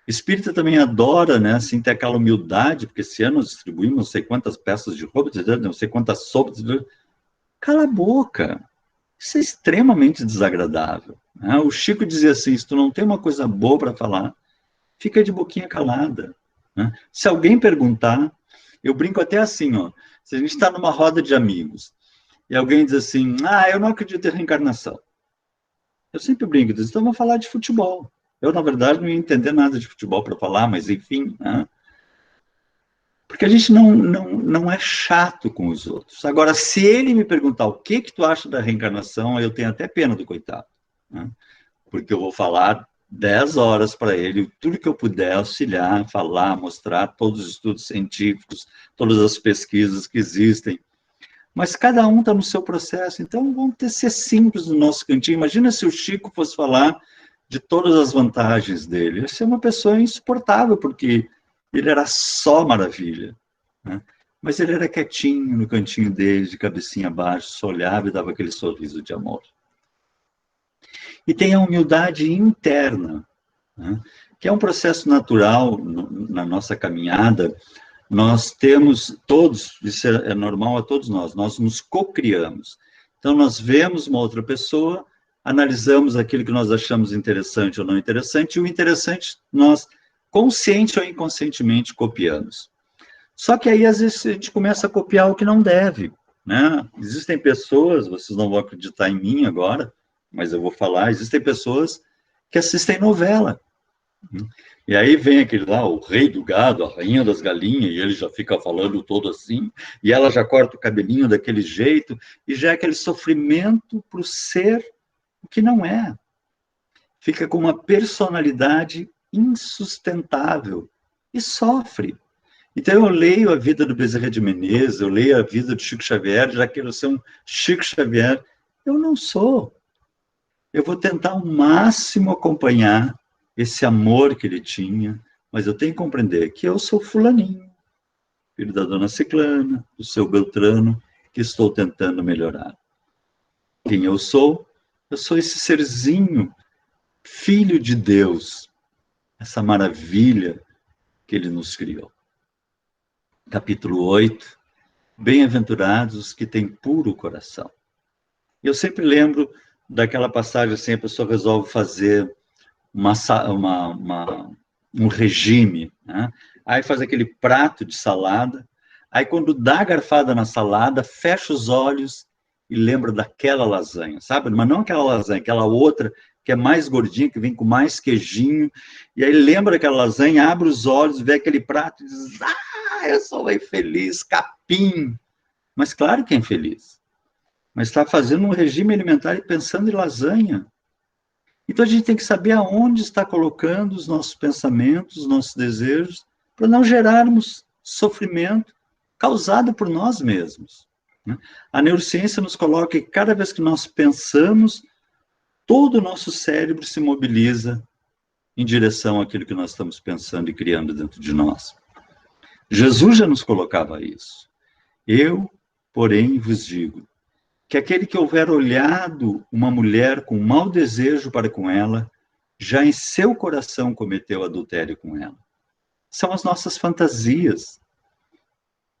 Espírita também adora, né, assim, ter aquela humildade, porque esse ano nós distribuímos não sei quantas peças de roupa, não sei quantas sopas. Cala a boca. Isso é extremamente desagradável. Né? O Chico dizia assim, se tu não tem uma coisa boa para falar, fica de boquinha calada. Né? Se alguém perguntar, eu brinco até assim, ó, se a gente está numa roda de amigos, e alguém diz assim, ah, eu não acredito em reencarnação. Eu sempre brinco, diz, então vamos falar de futebol. Eu, na verdade, não ia entender nada de futebol para falar, mas enfim, né? Porque a gente não é chato com os outros. Agora, se ele me perguntar o que tu acha da reencarnação, eu tenho até pena do coitado. Né? Porque eu vou falar 10 horas para ele, tudo que eu puder auxiliar, falar, mostrar todos os estudos científicos, todas as pesquisas que existem. Mas cada um está no seu processo, então vamos ter ser simples no nosso cantinho. Imagina se o Chico fosse falar de todas as vantagens dele. Ia ser uma pessoa insuportável, porque ele era só maravilha. Né? Mas ele era quietinho no cantinho dele, de cabecinha abaixo, só olhava e dava aquele sorriso de amor. E tem a humildade interna, né? Que é um processo natural na nossa caminhada. Nós temos todos, isso é normal a todos nós nos cocriamos. Então, nós vemos uma outra pessoa, analisamos aquilo que nós achamos interessante ou não interessante, e o interessante nós, consciente ou inconscientemente, copiamos. Só que aí, às vezes, a gente começa a copiar o que não deve, né? Existem pessoas, vocês não vão acreditar em mim agora, mas eu vou falar, existem pessoas que assistem novela. E aí vem aquele lá, o rei do gado, a rainha das galinhas, e ele já fica falando todo assim, e ela já corta o cabelinho daquele jeito, e já é aquele sofrimento para o ser o que não é. Fica com uma personalidade insustentável e sofre. Então eu leio a vida do Bezerra de Menezes, eu leio a vida do Chico Xavier, já quero ser um Chico Xavier. Eu não sou. Eu vou tentar ao máximo acompanhar esse amor que ele tinha, mas eu tenho que compreender que eu sou fulaninho, filho da dona Ciclana, do seu Beltrano, que estou tentando melhorar. Quem eu sou? Eu sou esse serzinho, filho de Deus, essa maravilha que ele nos criou. Capítulo 8. Bem-aventurados os que têm puro coração. Eu sempre lembro daquela passagem assim, a pessoa resolve fazer um regime, né? Aí faz aquele prato de salada, aí quando dá a garfada na salada, fecha os olhos e lembra daquela lasanha, sabe? Mas não aquela lasanha, aquela outra que é mais gordinha, que vem com mais queijinho, e aí lembra daquela lasanha, abre os olhos, vê aquele prato e diz, eu sou infeliz, capim. Mas claro que é infeliz. Mas está fazendo um regime alimentar e pensando em lasanha. Então a gente tem que saber aonde está colocando os nossos pensamentos, os nossos desejos, para não gerarmos sofrimento causado por nós mesmos. A neurociência nos coloca que cada vez que nós pensamos, todo o nosso cérebro se mobiliza em direção àquilo que nós estamos pensando e criando dentro de nós. Jesus já nos colocava isso. Eu, porém, vos digo, que aquele que houver olhado uma mulher com mau desejo para com ela, já em seu coração cometeu adultério com ela. São as nossas fantasias.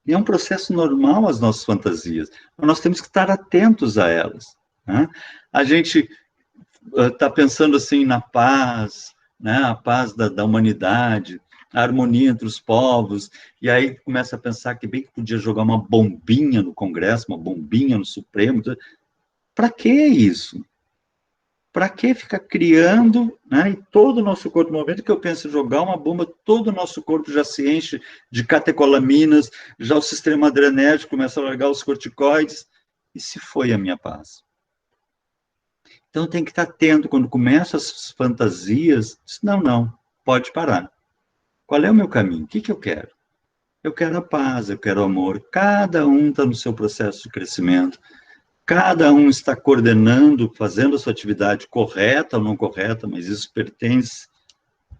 E é um processo normal as nossas fantasias. Mas nós temos que estar atentos a elas. Né? A gente está pensando assim na paz, né? A paz da humanidade, a harmonia entre os povos, e aí começa a pensar que bem que podia jogar uma bombinha no Congresso, uma bombinha no Supremo. Para que isso? Para que ficar criando, né, e todo o nosso corpo, no momento que eu penso em jogar uma bomba, todo o nosso corpo já se enche de catecolaminas, já o sistema adrenérgico começa a largar os corticoides, e se foi a minha paz? Então tem que estar atento, quando começam as fantasias, não, pode parar. Qual é o meu caminho? O que eu quero? Eu quero a paz, eu quero o amor. Cada um está no seu processo de crescimento. Cada um está coordenando, fazendo a sua atividade correta ou não correta, mas isso pertence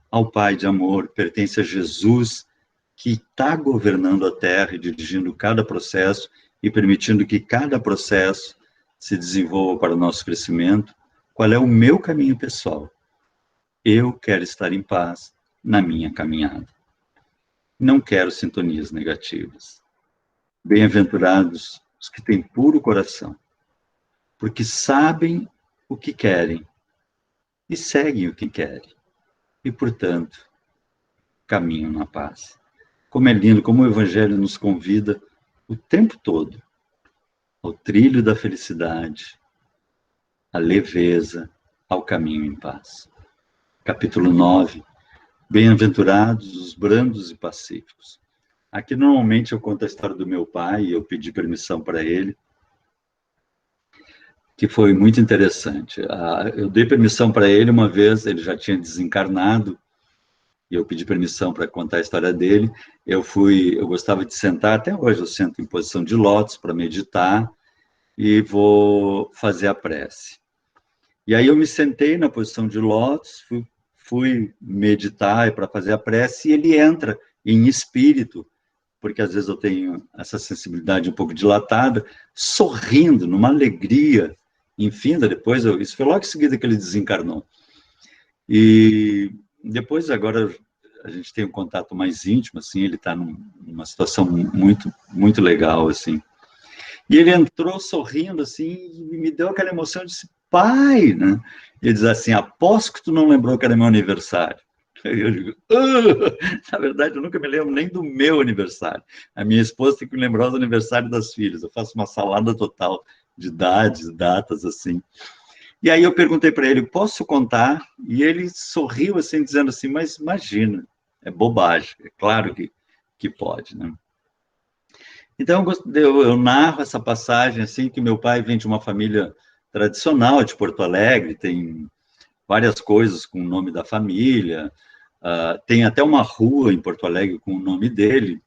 ao Pai de amor, pertence a Jesus, que está governando a Terra e dirigindo cada processo e permitindo que cada processo se desenvolva para o nosso crescimento. Qual é o meu caminho pessoal? Eu quero estar em paz na minha caminhada. Não quero sintonias negativas. Bem-aventurados os que têm puro coração, porque sabem o que querem e seguem o que querem. E, portanto, caminham na paz. Como é lindo, como o Evangelho nos convida o tempo todo ao trilho da felicidade, à leveza, ao caminho em paz. Capítulo 9. Bem-aventurados os brandos e pacíficos. Aqui, normalmente, eu conto a história do meu pai, e eu pedi permissão para ele, que foi muito interessante. Eu dei permissão para ele uma vez, ele já tinha desencarnado, e eu pedi permissão para contar a história dele. Eu gostava de sentar, até hoje eu sento em posição de lótus para meditar, e vou fazer a prece. E aí eu me sentei na posição de lótus, fui meditar para fazer a prece, e ele entra em espírito, porque às vezes eu tenho essa sensibilidade um pouco dilatada, sorrindo, numa alegria infinda. Depois, isso foi logo em seguida que ele desencarnou. E depois, agora, a gente tem um contato mais íntimo, assim, ele está numa situação muito, muito legal, assim. E ele entrou sorrindo, assim, e me deu aquela emoção, eu disse, pai, né? Ele diz assim, aposto que tu não lembrou que era meu aniversário. Eu digo, na verdade, eu nunca me lembro nem do meu aniversário. A minha esposa tem que me lembrar do aniversário das filhas. Eu faço uma salada total de idades, datas, assim. E aí eu perguntei para ele, posso contar? E ele sorriu, assim, dizendo assim, mas imagina, é bobagem, é claro que pode, né? Então, eu narro essa passagem, assim, que meu pai vem de uma família tradicional de Porto Alegre, tem várias coisas com o nome da família, tem até uma rua em Porto Alegre com o nome dele,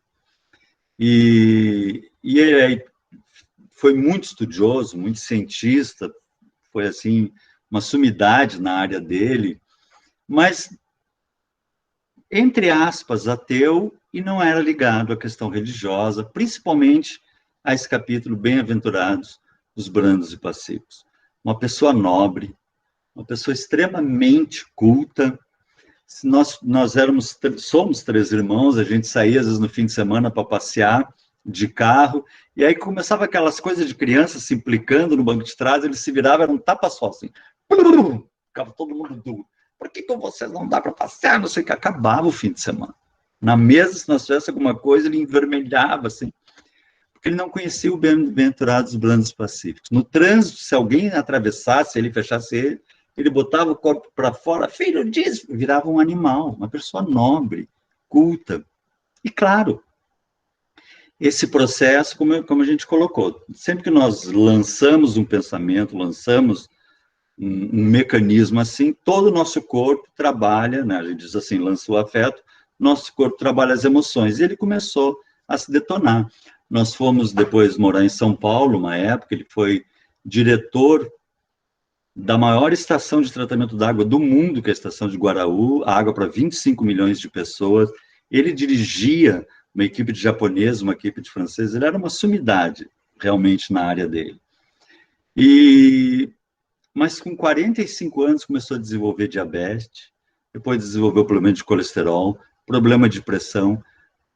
e ele foi muito estudioso, muito cientista, foi, assim, uma sumidade na área dele, mas, entre aspas, ateu, e não era ligado à questão religiosa, principalmente a esse capítulo, Bem-aventurados os brandos e pacíficos. Uma pessoa nobre, uma pessoa extremamente culta. Nós somos 3 irmãos, a gente saía às vezes no fim de semana para passear, de carro, e aí começava aquelas coisas de criança se implicando no banco de trás, ele se virava, era um tapa só, assim. Ficava todo mundo duro. Por que com vocês não dá para passear? Não sei o que. Acabava o fim de semana. Na mesa, se nós tivesse alguma coisa, ele envermelhava, assim, porque ele não conhecia o Bem-aventurados Blandos Pacíficos. No trânsito, se alguém atravessasse, ele fechasse ele botava o corpo para fora, filho disso, virava um animal, uma pessoa nobre, culta. E claro, esse processo, como a gente colocou, sempre que nós lançamos um pensamento, lançamos um mecanismo assim, todo o nosso corpo trabalha, né? A gente diz assim, lança o afeto, nosso corpo trabalha as emoções, e ele começou a se detonar. Nós fomos depois morar em São Paulo, uma época, ele foi diretor da maior estação de tratamento d'água do mundo, que é a estação de Guaraú, água para 25 milhões de pessoas. Ele dirigia uma equipe de japoneses, uma equipe de franceses, ele era uma sumidade, realmente, na área dele. Mas com 45 anos começou a desenvolver diabetes, depois desenvolveu problema de colesterol, problema de pressão,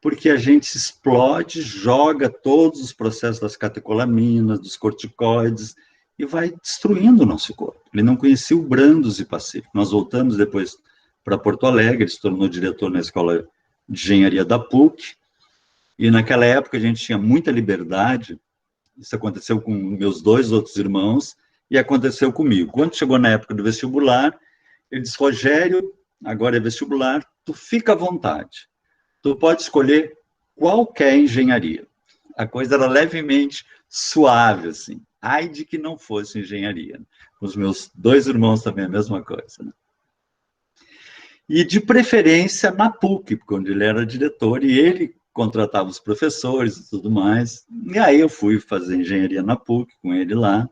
porque a gente se explode, joga todos os processos das catecolaminas, dos corticoides, e vai destruindo o nosso corpo. Ele não conhecia o Brandos e Pacífico. Nós voltamos depois para Porto Alegre, ele se tornou diretor na Escola de Engenharia da PUC, e naquela época a gente tinha muita liberdade, isso aconteceu com meus 2 outros irmãos, e aconteceu comigo. Quando chegou na época do vestibular, ele disse, Rogério, agora é vestibular, tu fica à vontade. Tu pode escolher qualquer engenharia. A coisa era levemente suave, assim. Ai de que não fosse engenharia. Os meus 2 irmãos também a mesma coisa. Né? E de preferência na PUC, quando ele era diretor, e ele contratava os professores e tudo mais. E aí eu fui fazer engenharia na PUC com ele lá.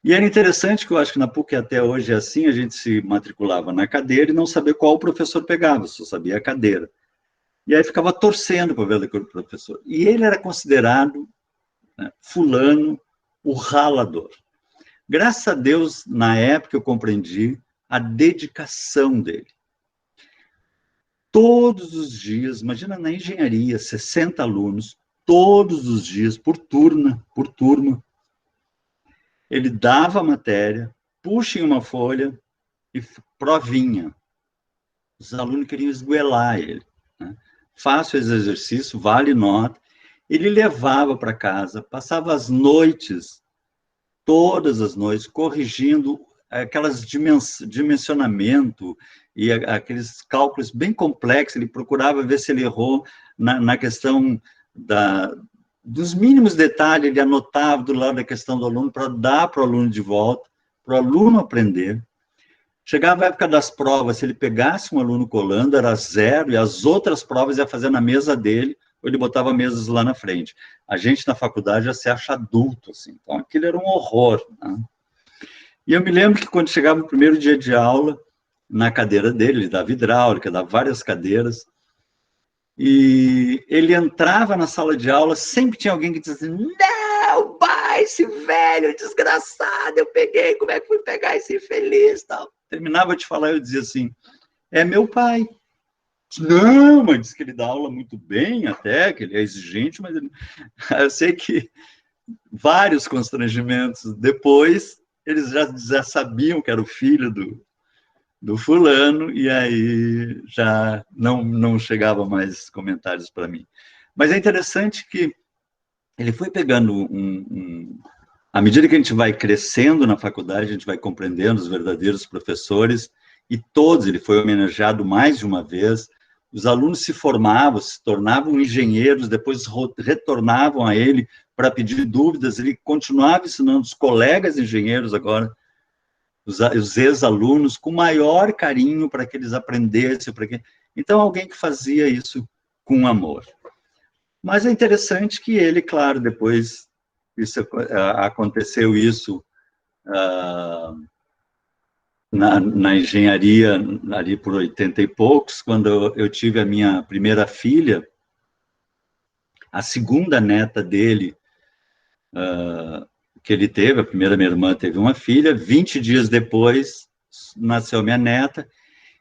E era interessante que eu acho que na PUC até hoje é assim, a gente se matriculava na cadeira e não sabia qual professor pegava, só sabia a cadeira. E aí ficava torcendo para ver aquele professor. E ele era considerado, né, fulano, o ralador. Graças a Deus, na época eu compreendi a dedicação dele. Todos os dias, imagina na engenharia, 60 alunos, todos os dias, por turma, ele dava a matéria, puxa em uma folha e provinha. Os alunos queriam esguelar ele. Né? Faça esse exercício, vale nota. Ele levava para casa, passava as noites, todas as noites, corrigindo aquelas dimensionamento e aqueles cálculos bem complexos. Ele procurava ver se ele errou na questão dos mínimos detalhes, ele anotava do lado da questão do aluno para dar para o aluno de volta, para o aluno aprender. Chegava a época das provas, se ele pegasse um aluno colando, era 0, e as outras provas ia fazer na mesa dele, ou ele botava mesas lá na frente. A gente, na faculdade, já se acha adulto, assim. Então, aquilo era um horror. Né? E eu me lembro que, quando chegava o primeiro dia de aula, na cadeira dele, ele dava hidráulica, dava várias cadeiras, e ele entrava na sala de aula, sempre tinha alguém que dizia assim, não, pai, esse velho desgraçado, eu peguei, como é que fui pegar esse infeliz, tal. Terminava de falar, eu dizia assim, é meu pai. Não, mas diz que ele dá aula muito bem até, que ele é exigente, mas ele... eu sei que vários constrangimentos depois, eles já sabiam que era o filho do fulano, e aí já não chegava mais comentários para mim. Mas é interessante que ele foi pegando à medida que a gente vai crescendo na faculdade, a gente vai compreendendo os verdadeiros professores, e todos, ele foi homenageado mais de uma vez, os alunos se formavam, se tornavam engenheiros, depois retornavam a ele para pedir dúvidas, ele continuava ensinando os colegas engenheiros agora, os ex-alunos, com maior carinho para que eles aprendessem. Então, alguém que fazia isso com amor. Mas é interessante que ele, claro, depois aconteceu isso na engenharia, ali por 80 e poucos, quando eu tive a minha primeira filha, a segunda neta dele, que ele teve, a primeira minha irmã teve uma filha, 20 dias depois nasceu minha neta,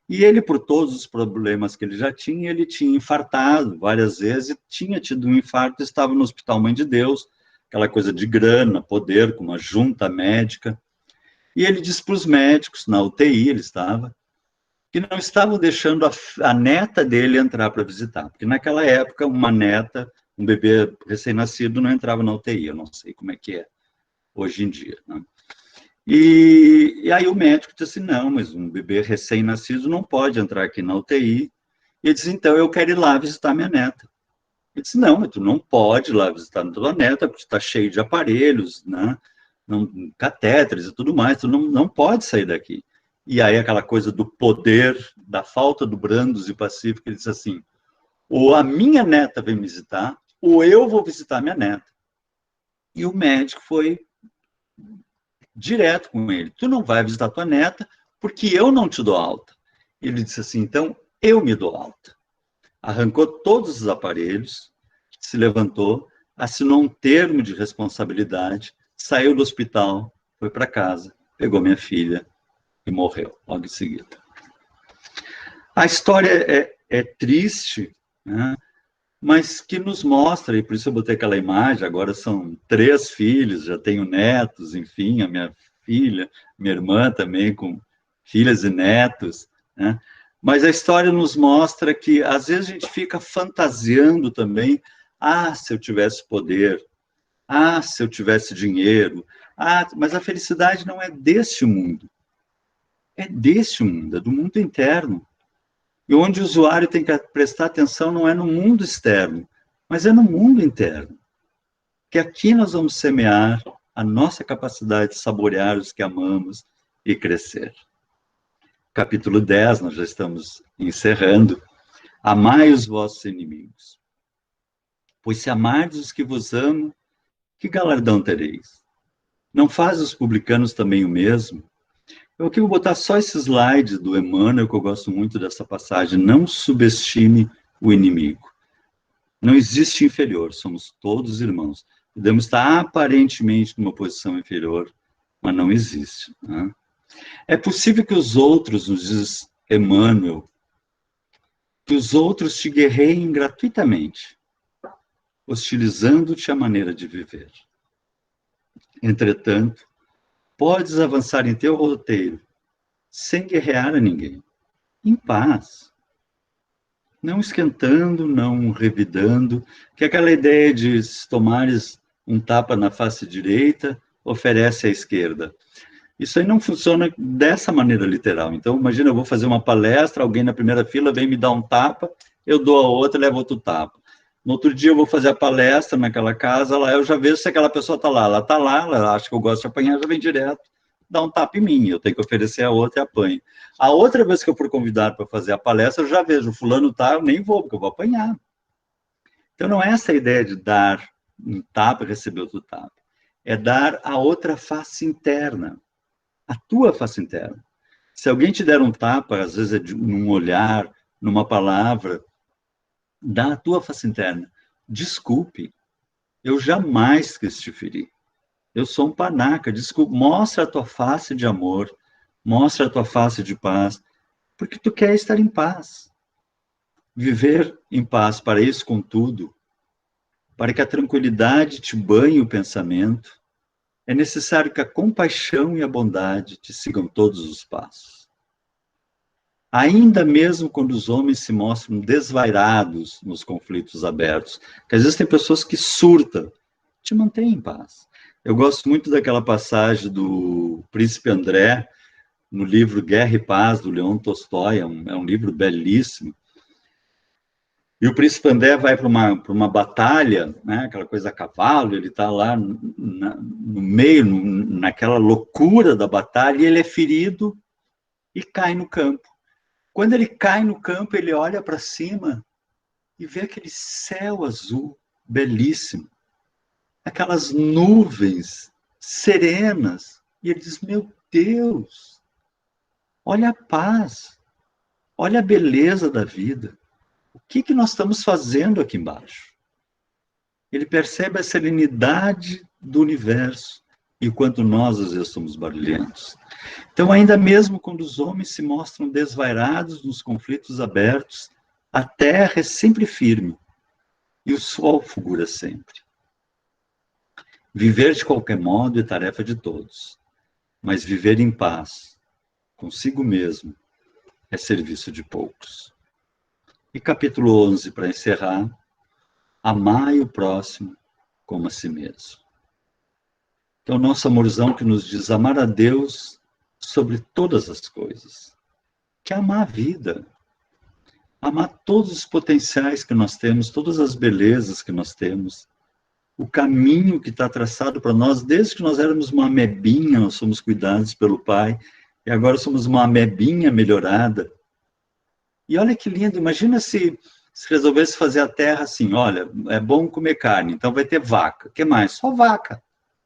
E ele, por todos os problemas que ele já tinha, ele tinha infartado várias vezes, tinha tido um infarto, estava no Hospital Mãe de Deus, aquela coisa de grana, poder, com uma junta médica. E ele disse para os médicos, na UTI ele estava, que não estavam deixando a neta dele entrar para visitar, porque naquela época uma neta, um bebê recém-nascido não entrava na UTI, eu não sei como é que é hoje em dia, né? E aí o médico disse, não, mas um bebê recém-nascido não pode entrar aqui na UTI. E ele disse, então eu quero ir lá visitar minha neta. Ele disse, não, mas tu não pode ir lá visitar a tua neta, porque está cheio de aparelhos, né? Não, catéteres e tudo mais, tu não pode sair daqui. E aí aquela coisa do poder, da falta do brandos e pacífico, ele disse assim, ou a minha neta vem me visitar, ou eu vou visitar minha neta. E o médico foi direto com ele, tu não vai visitar tua neta, porque eu não te dou alta. Ele disse assim, então eu me dou alta. Arrancou todos os aparelhos, se levantou, assinou um termo de responsabilidade, saiu do hospital, foi para casa, pegou minha filha e morreu logo em seguida. A história é triste, né? Mas que nos mostra, e por isso eu botei aquela imagem, agora são 3 filhos, já tenho netos, enfim, a minha filha, minha irmã também, com filhas e netos, né? Mas a história nos mostra que, às vezes, a gente fica fantasiando também, se eu tivesse poder, se eu tivesse dinheiro, mas a felicidade não é deste mundo, é deste mundo, é do mundo interno. E onde o usuário tem que prestar atenção não é no mundo externo, mas é no mundo interno. Que aqui nós vamos semear a nossa capacidade de saborear os que amamos e crescer. Capítulo 10, nós já estamos encerrando. Amai os vossos inimigos. Pois se amardes os que vos amam, que galardão tereis? Não faz os publicanos também o mesmo? Eu aqui vou botar só esse slide do Emmanuel, que eu gosto muito dessa passagem. Não subestime o inimigo. Não existe inferior, somos todos irmãos. Podemos estar aparentemente numa posição inferior, mas não existe, né? É possível que os outros, nos diz Emmanuel, que os outros te guerreiem gratuitamente, hostilizando-te a maneira de viver. Entretanto, podes avançar em teu roteiro, sem guerrear a ninguém, em paz, não esquentando, não revidando, que é aquela ideia de se tomares um tapa na face direita, oferece à esquerda. Isso aí não funciona dessa maneira literal. Então, imagina, eu vou fazer uma palestra, alguém na primeira fila vem me dar um tapa, eu dou a outra, levo outro tapa. No outro dia eu vou fazer a palestra naquela casa, lá eu já vejo se aquela pessoa está lá. Ela está lá, ela acha que eu gosto de apanhar, já vem direto, dá um tapa em mim, eu tenho que oferecer a outra e apanho. A outra vez que eu for convidado para fazer a palestra, eu já vejo, o fulano tá, eu nem vou, porque eu vou apanhar. Então não é essa a ideia de dar um tapa e receber outro tapa. É dar a outra face interna, a tua face interna. Se alguém te der um tapa, às vezes é num olhar, numa palavra, dá a tua face interna. Desculpe, eu jamais quis te ferir. Eu sou um panaca, desculpa, mostra a tua face de amor, mostra a tua face de paz, porque tu quer estar em paz. Viver em paz, para isso, contudo, para que a tranquilidade te banhe o pensamento, é necessário que a compaixão e a bondade te sigam todos os passos. Ainda mesmo quando os homens se mostram desvairados nos conflitos abertos, que às vezes tem pessoas que surtam, te mantém em paz. Eu gosto muito daquela passagem do Príncipe André, no livro Guerra e Paz, do Leon Tolstói, é um livro belíssimo. E o Príncipe André vai para uma batalha, né, aquela coisa a cavalo, ele está lá no meio, naquela loucura da batalha, e ele é ferido e cai no campo. Quando ele cai no campo, ele olha para cima e vê aquele céu azul belíssimo, aquelas nuvens serenas, e ele diz, meu Deus, olha a paz, olha a beleza da vida. O que nós estamos fazendo aqui embaixo? Ele percebe a serenidade do universo, e o quanto nós, às vezes, somos barulhentos. Então, ainda mesmo quando os homens se mostram desvairados nos conflitos abertos, a terra é sempre firme e o sol fulgura sempre. Viver de qualquer modo é tarefa de todos, mas viver em paz, consigo mesmo, é serviço de poucos. E capítulo 11, para encerrar, amai o próximo como a si mesmo. Então, nosso amorzão que nos diz amar a Deus sobre todas as coisas, que é amar a vida, amar todos os potenciais que nós temos, todas as belezas que nós temos, o caminho que está traçado para nós, desde que nós éramos uma amebinha, nós somos cuidados pelo Pai, e agora somos uma amebinha melhorada. E olha que lindo, imagina se resolvesse fazer a terra assim, olha, é bom comer carne, então vai ter vaca. O que mais? Só vaca.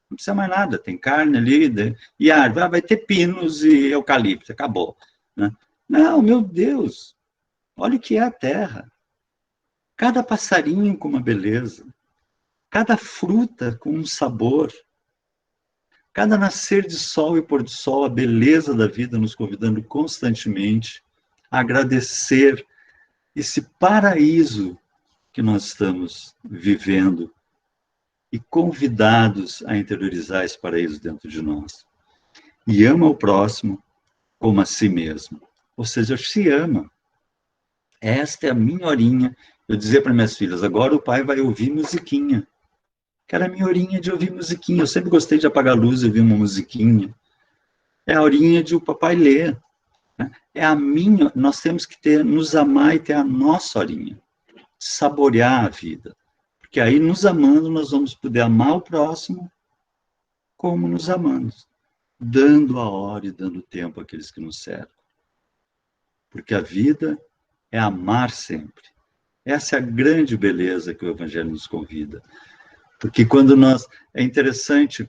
Não precisa mais nada, tem carne ali, e árvore, vai ter pinos e eucalipto, acabou. Né? Não, meu Deus, olha o que é a terra. Cada passarinho com uma beleza, cada fruta com um sabor, cada nascer de sol e pôr de sol, a beleza da vida nos convidando constantemente a agradecer esse paraíso que nós estamos vivendo e convidados a interiorizar esse paraíso dentro de nós. E ama o próximo como a si mesmo. Ou seja, se ama. Esta é a minha horinha. Eu dizia para minhas filhas, agora o pai vai ouvir musiquinha. Que era a minha horinha de ouvir musiquinha. Eu sempre gostei de apagar a luz e ouvir uma musiquinha. É a horinha de o papai ler. É a minha, nós temos que ter, nos amar e ter a nossa horinha. Saborear a vida. Porque aí, nos amando, nós vamos poder amar o próximo como nos amamos. Dando a hora e dando tempo àqueles que nos cercam. Porque a vida é amar sempre. Essa é a grande beleza que o Evangelho nos convida. Porque quando nós... É interessante,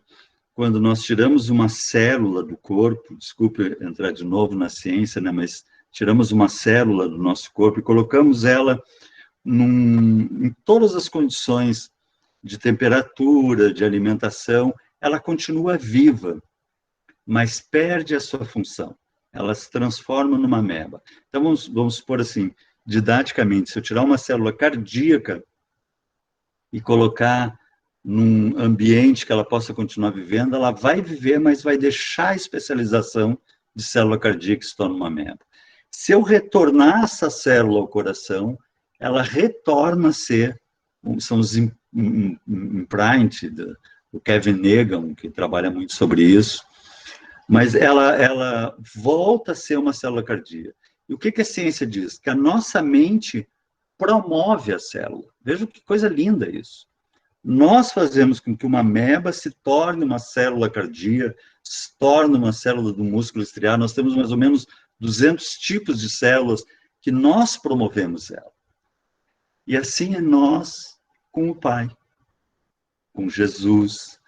quando nós tiramos uma célula do corpo, desculpe entrar de novo na ciência, né, mas tiramos uma célula do nosso corpo e colocamos ela em todas as condições de temperatura, de alimentação, ela continua viva, mas perde a sua função. Ela se transforma numa ameba. Então, vamos supor assim, didaticamente, se eu tirar uma célula cardíaca e colocar num ambiente que ela possa continuar vivendo, ela vai viver, mas vai deixar a especialização de célula cardíaca e se torna uma ameba. Se eu retornar essa célula ao coração, ela retorna a ser, são os imprint, do Kevin Negan, que trabalha muito sobre isso, mas ela volta a ser uma célula cardíaca. E o que a ciência diz? Que a nossa mente promove a célula. Veja que coisa linda isso. Nós fazemos com que uma ameba se torne uma célula cardíaca, se torne uma célula do músculo estriado. Nós temos mais ou menos 200 tipos de células que nós promovemos ela. E assim é nós com o Pai, com Jesus.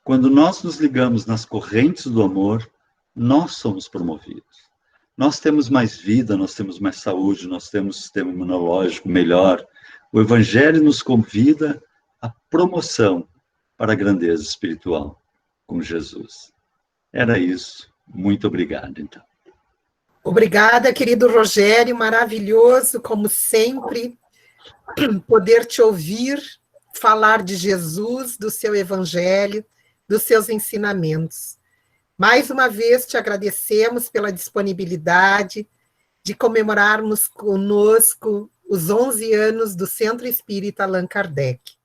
Quando nós nos ligamos nas correntes do amor, nós somos promovidos. Nós temos mais vida, nós temos mais saúde, nós temos um sistema imunológico melhor. O Evangelho nos convida à promoção para a grandeza espiritual com Jesus. Era isso. Muito obrigado, então. Obrigada, querido Rogério, maravilhoso, como sempre, poder te ouvir falar de Jesus, do seu Evangelho, dos seus ensinamentos. Mais uma vez te agradecemos pela disponibilidade de comemorarmos conosco os 11 anos do Centro Espírita Allan Kardec.